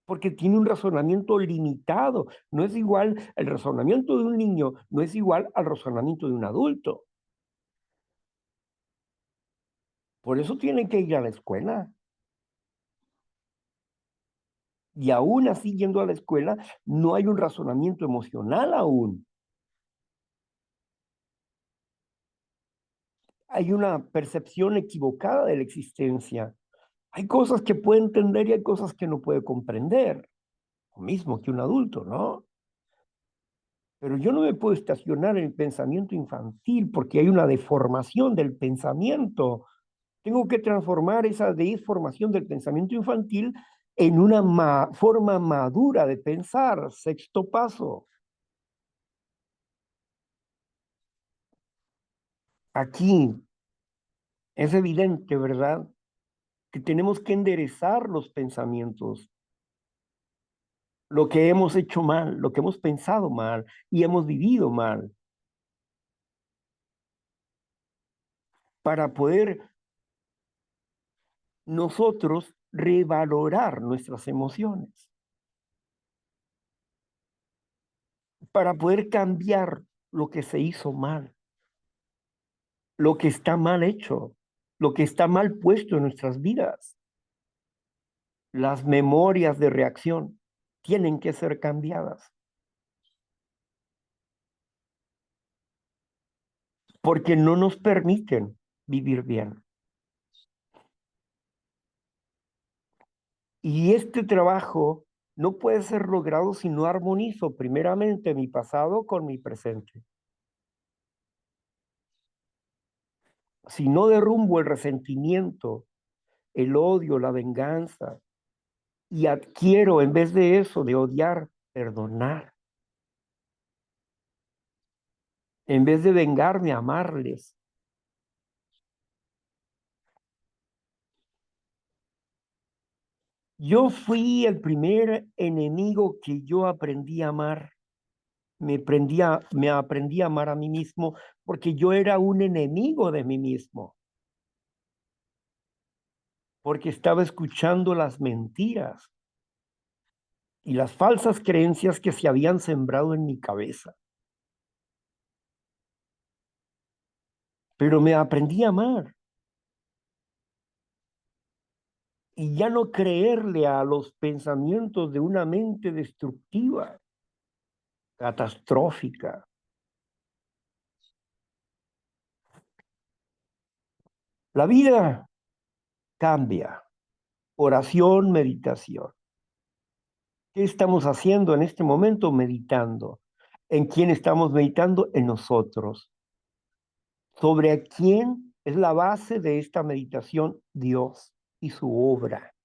porque tiene un razonamiento limitado. No es igual, el razonamiento de un niño no es igual al razonamiento de un adulto. Por eso tienen que ir a la escuela. Y aún así, yendo a la escuela, no hay un razonamiento emocional aún. Hay una percepción equivocada de la existencia. Hay cosas que puede entender y hay cosas que no puede comprender. Lo mismo que un adulto, ¿no? Pero yo no me puedo estacionar en el pensamiento infantil porque hay una deformación del pensamiento. Tengo que transformar esa deformación del pensamiento infantil en una forma madura de pensar. Sexto paso. Aquí es evidente, ¿verdad? Que tenemos que enderezar los pensamientos, lo que hemos hecho mal, lo que hemos pensado mal y hemos vivido mal, para poder nosotros revalorar nuestras emociones, para poder cambiar lo que se hizo mal, lo que está mal hecho, lo que está mal puesto en nuestras vidas. Las memorias de reacción tienen que ser cambiadas, porque no nos permiten vivir bien. Y este trabajo no puede ser logrado si no armonizo primeramente mi pasado con mi presente. Si no derrumbo el resentimiento, el odio, la venganza, y adquiero, en vez de eso, de odiar, perdonar. En vez de vengarme, amarles. Yo fui el primer enemigo que yo aprendí a amar. Me aprendí a amar a mí mismo porque yo era un enemigo de mí mismo, porque estaba escuchando las mentiras y las falsas creencias que se habían sembrado en mi cabeza. Pero me aprendí a amar y ya no creerle a los pensamientos de una mente destructiva, catastrófica. La vida cambia. Oración, meditación. ¿Qué estamos haciendo en este momento? Meditando. ¿En quién estamos meditando? En nosotros. ¿Sobre a quién es la base de esta meditación? Dios y su obra.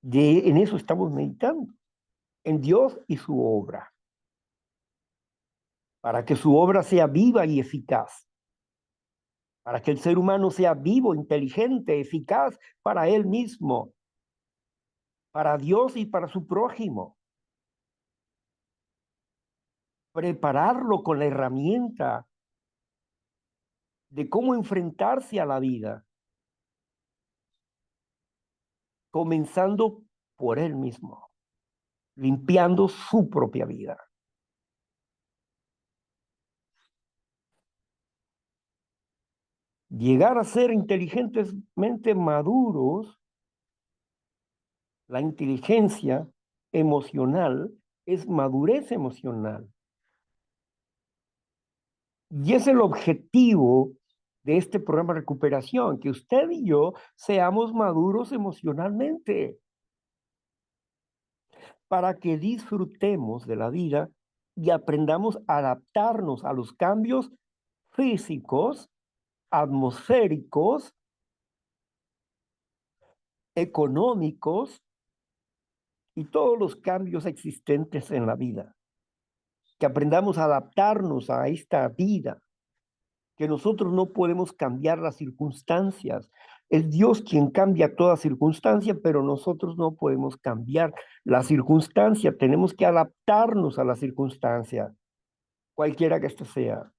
En eso estamos meditando, en Dios y su obra, para que su obra sea viva y eficaz, para que el ser humano sea vivo, inteligente, eficaz para él mismo, para Dios y para su prójimo. Prepararlo con la herramienta de cómo enfrentarse a la vida, comenzando por él mismo, limpiando su propia vida. Llegar a ser inteligentemente maduros, la inteligencia emocional es madurez emocional. Y es el objetivo de este programa de recuperación, que usted y yo seamos maduros emocionalmente para que disfrutemos de la vida y aprendamos a adaptarnos a los cambios físicos, atmosféricos, económicos y todos los cambios existentes en la vida. Que aprendamos a adaptarnos a esta vida, que nosotros no podemos cambiar las circunstancias. Es Dios quien cambia toda circunstancia, pero nosotros no podemos cambiar la circunstancia. Tenemos que adaptarnos a la circunstancia, cualquiera que ésta sea.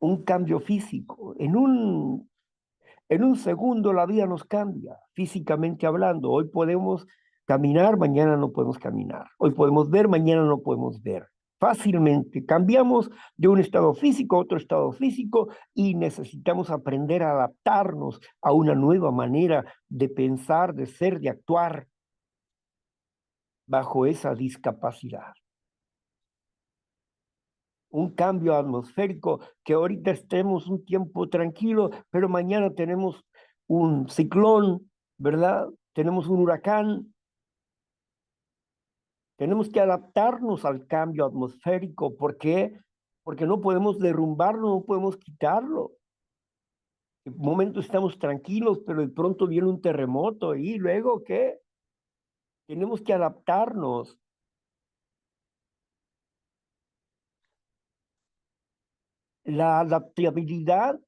Un cambio físico. En un segundo la vida nos cambia, físicamente hablando. Hoy podemos caminar, mañana no podemos caminar. Hoy podemos ver, mañana no podemos ver. Fácilmente cambiamos de un estado físico a otro estado físico y necesitamos aprender a adaptarnos a una nueva manera de pensar, de ser, de actuar bajo esa discapacidad. Un cambio atmosférico, que ahorita estemos un tiempo tranquilo, pero mañana tenemos un ciclón, ¿verdad? Tenemos un huracán. Tenemos que adaptarnos al cambio atmosférico. ¿Por qué? Porque no podemos derrumbarlo, no podemos quitarlo. En un momento estamos tranquilos, pero de pronto viene un terremoto y luego, ¿qué? Tenemos que adaptarnos. La adaptabilidad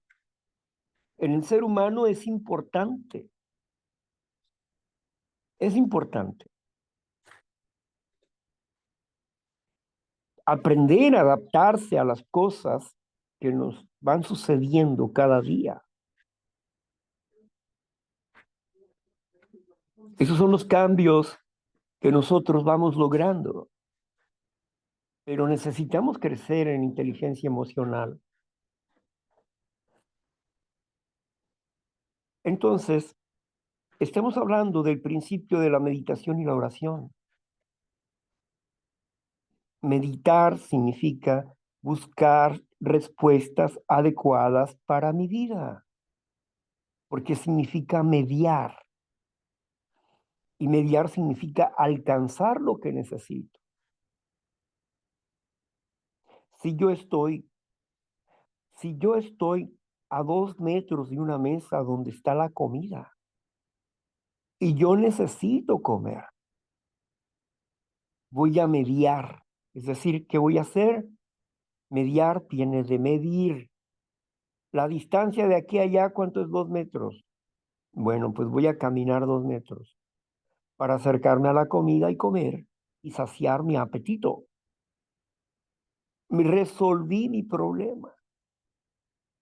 en el ser humano es importante. Es importante. Aprender a adaptarse a las cosas que nos van sucediendo cada día. Esos son los cambios que nosotros vamos logrando. Pero necesitamos crecer en inteligencia emocional. Entonces, estamos hablando del principio de la meditación y la oración. Meditar significa buscar respuestas adecuadas para mi vida, porque significa mediar. Y mediar significa alcanzar lo que necesito. Si yo estoy, si yo estoy a 2 metros de una mesa donde está la comida y yo necesito comer, voy a mediar. Es decir, ¿qué voy a hacer? Mediar viene de medir. La distancia de aquí a allá, ¿cuánto es 2 metros? Bueno, pues voy a caminar 2 metros para acercarme a la comida y comer y saciar mi apetito. Me resolví mi problema.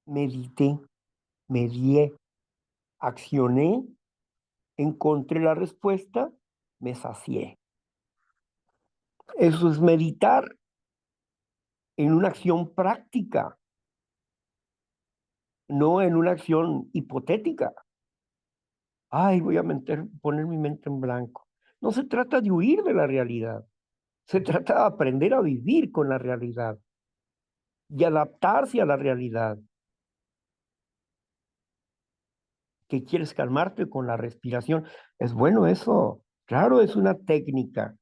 Medité, medié, accioné, encontré la respuesta, me sacié. Eso es meditar en una acción práctica, no en una acción hipotética. Ay, voy a poner mi mente en blanco. No se trata de huir de la realidad, se trata de aprender a vivir con la realidad y adaptarse a la realidad. ¿Que quieres calmarte con la respiración? Es bueno eso. Claro, es una técnica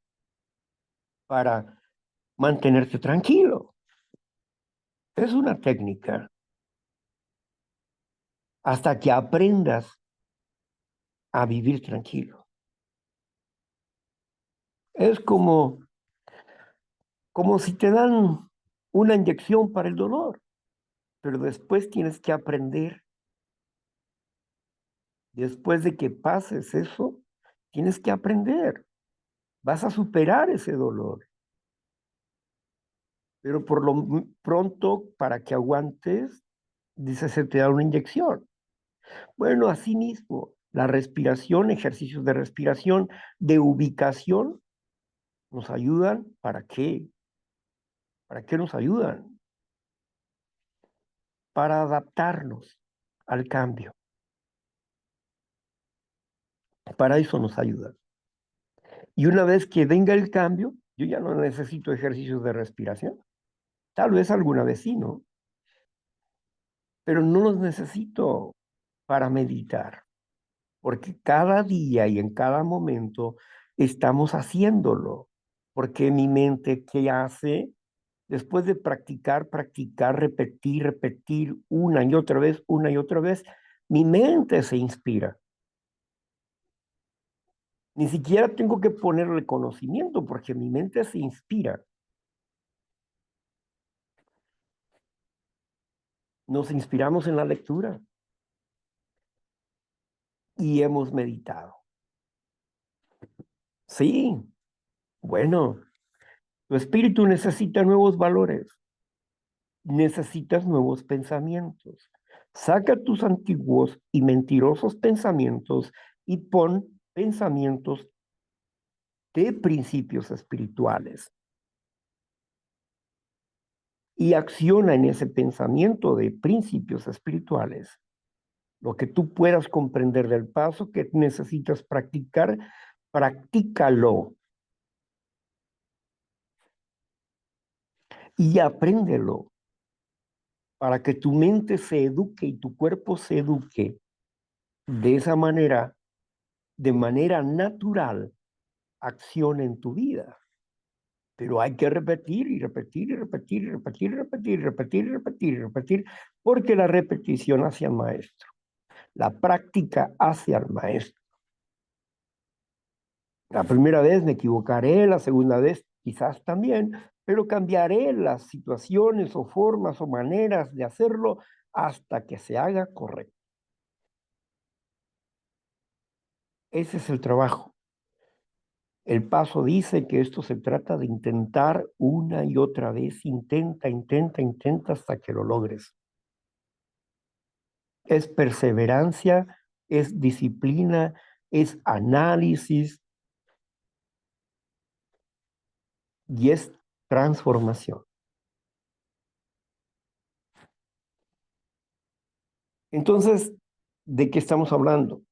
para mantenerte tranquilo. Es una técnica hasta que aprendas a vivir tranquilo. Es como si te dan una inyección para el dolor, pero después tienes que aprender. Después de que pases eso, tienes que aprender. Vas a superar ese dolor. Pero por lo pronto, para que aguantes, dice, se te da una inyección. Bueno, así mismo, la respiración, ejercicios de respiración, de ubicación, nos ayudan. ¿Para qué? ¿Para qué nos ayudan? Para adaptarnos al cambio. Para eso nos ayudan. Y una vez que venga el cambio, yo ya no necesito ejercicios de respiración. Tal vez alguna vez sí, ¿no? Pero no los necesito para meditar, porque cada día y en cada momento estamos haciéndolo, porque mi mente, ¿qué hace? Después de practicar, practicar, repetir, repetir una y otra vez, mi mente se inspira. Ni siquiera tengo que ponerle conocimiento porque mi mente se inspira. Nos inspiramos en la lectura y hemos meditado. Sí, bueno, tu espíritu necesita nuevos valores, necesitas nuevos pensamientos. Saca tus antiguos y mentirosos pensamientos y pon pensamientos de principios espirituales. Y acciona en ese pensamiento de principios espirituales lo que tú puedas comprender del paso que necesitas practicar, practícalo y apréndelo para que tu mente se eduque y tu cuerpo se eduque de esa manera, de manera natural, acciona en tu vida. Pero hay que repetir y repetir y repetir y repetir y repetir y repetir y repetir y repetir, porque la repetición hace al maestro. La práctica hace al maestro. La primera vez me equivocaré, la segunda vez quizás también, pero cambiaré las situaciones o formas o maneras de hacerlo hasta que se haga correcto. Ese es el trabajo. El paso dice que esto se trata de intentar una y otra vez, intenta, intenta, intenta hasta que lo logres. Es perseverancia, es disciplina, es análisis y es transformación. Entonces, ¿de qué estamos hablando?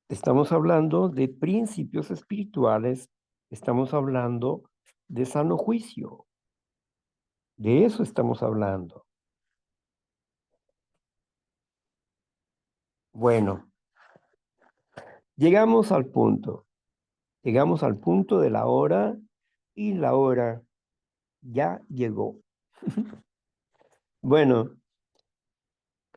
Estamos hablando de principios espirituales, estamos hablando de sano juicio, de eso estamos hablando. Bueno, llegamos al punto. Llegamos al punto de la hora y la hora ya llegó. Bueno,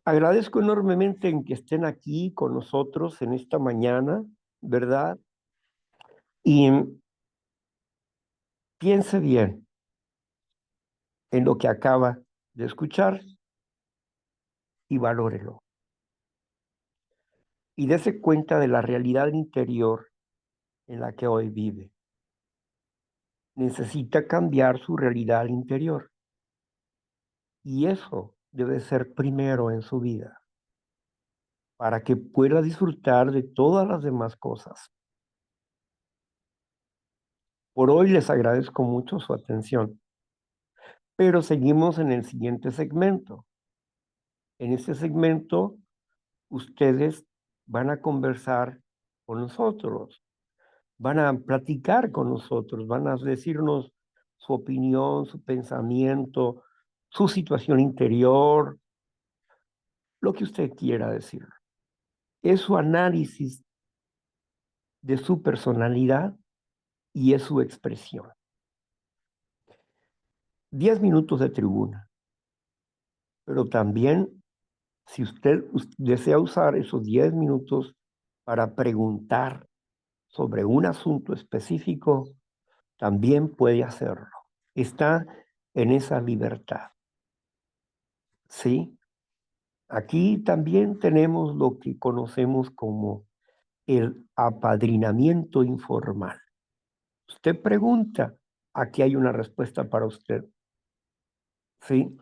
agradezco enormemente en que estén aquí con nosotros en esta mañana, ¿verdad? Y piense bien en lo que acaba de escuchar y valórelo. Y dése cuenta de la realidad interior en la que hoy vive. Necesita cambiar su realidad interior. Y eso debe ser primero en su vida, para que pueda disfrutar de todas las demás cosas. Por hoy les agradezco mucho su atención, pero seguimos en el siguiente segmento. En este segmento, ustedes van a conversar con nosotros, van a platicar con nosotros, van a decirnos su opinión, su pensamiento, su situación interior, lo que usted quiera decir. Es su análisis de su personalidad y es su expresión. 10 minutos de tribuna, pero también si usted desea usar esos 10 minutos para preguntar sobre un asunto específico, también puede hacerlo. Está en esa libertad. ¿Sí? Aquí también tenemos lo que conocemos como el apadrinamiento informal. Usted pregunta, aquí hay una respuesta para usted. ¿Sí?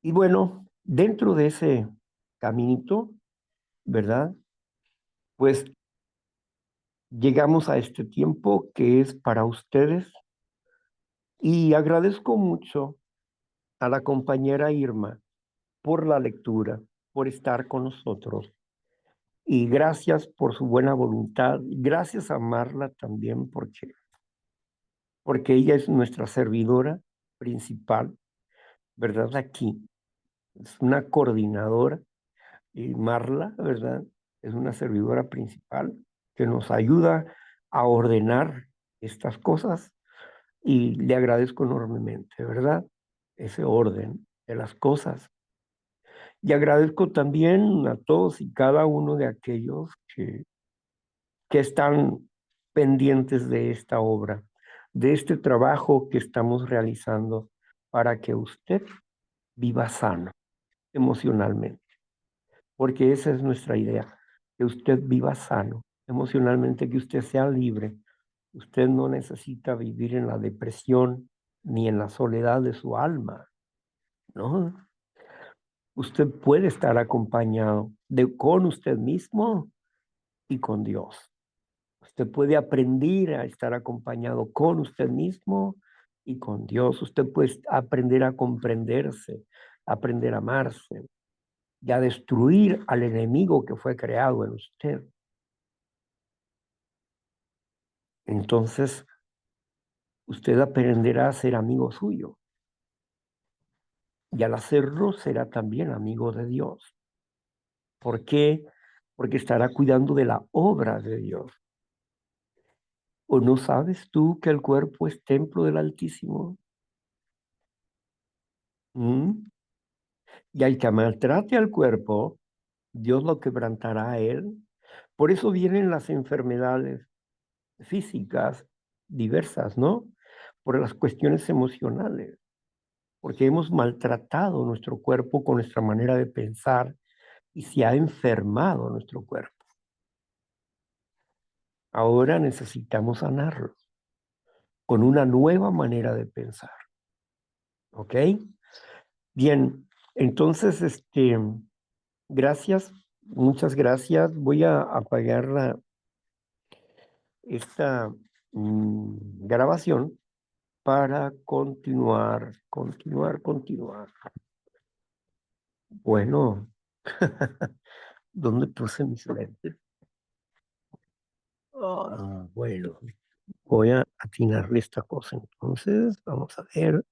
Y bueno, dentro de ese caminito, ¿verdad? Pues llegamos a este tiempo que es para ustedes y agradezco mucho a la compañera Irma por la lectura, por estar con nosotros y gracias por su buena voluntad. Gracias a Marla también porque ella es nuestra servidora principal, ¿verdad? Aquí es una coordinadora y Marla, ¿verdad? Es una servidora principal que nos ayuda a ordenar estas cosas y le agradezco enormemente, ¿verdad? Ese orden de las cosas. Y agradezco también a todos y cada uno de aquellos que están pendientes de esta obra, de este trabajo que estamos realizando para que usted viva sano emocionalmente, porque esa es nuestra idea, que usted viva sano emocionalmente, que usted sea libre. Usted no necesita vivir en la depresión ni en la soledad de su alma, ¿no? Usted puede estar acompañado con usted mismo y con Dios. Usted puede aprender a estar acompañado con usted mismo y con Dios. Usted puede aprender a comprenderse, aprender a amarse y a destruir al enemigo que fue creado en usted. Entonces, usted aprenderá a ser amigo suyo y al hacerlo será también amigo de Dios. ¿Por qué? Porque estará cuidando de la obra de Dios. ¿O no sabes tú que el cuerpo es templo del Altísimo? ¿Mm? Y al que maltrate al cuerpo, Dios lo quebrantará a él. Por eso vienen las enfermedades físicas diversas, ¿no? por las cuestiones emocionales, porque hemos maltratado nuestro cuerpo con nuestra manera de pensar y se ha enfermado nuestro cuerpo. Ahora necesitamos sanarlo con una nueva manera de pensar, ¿ok? Bien, entonces, gracias, muchas gracias. Voy a apagar esta grabación para continuar. Bueno, ¿dónde puse mis lentes? Bueno, voy a atinarle esta cosa. Entonces, vamos a ver.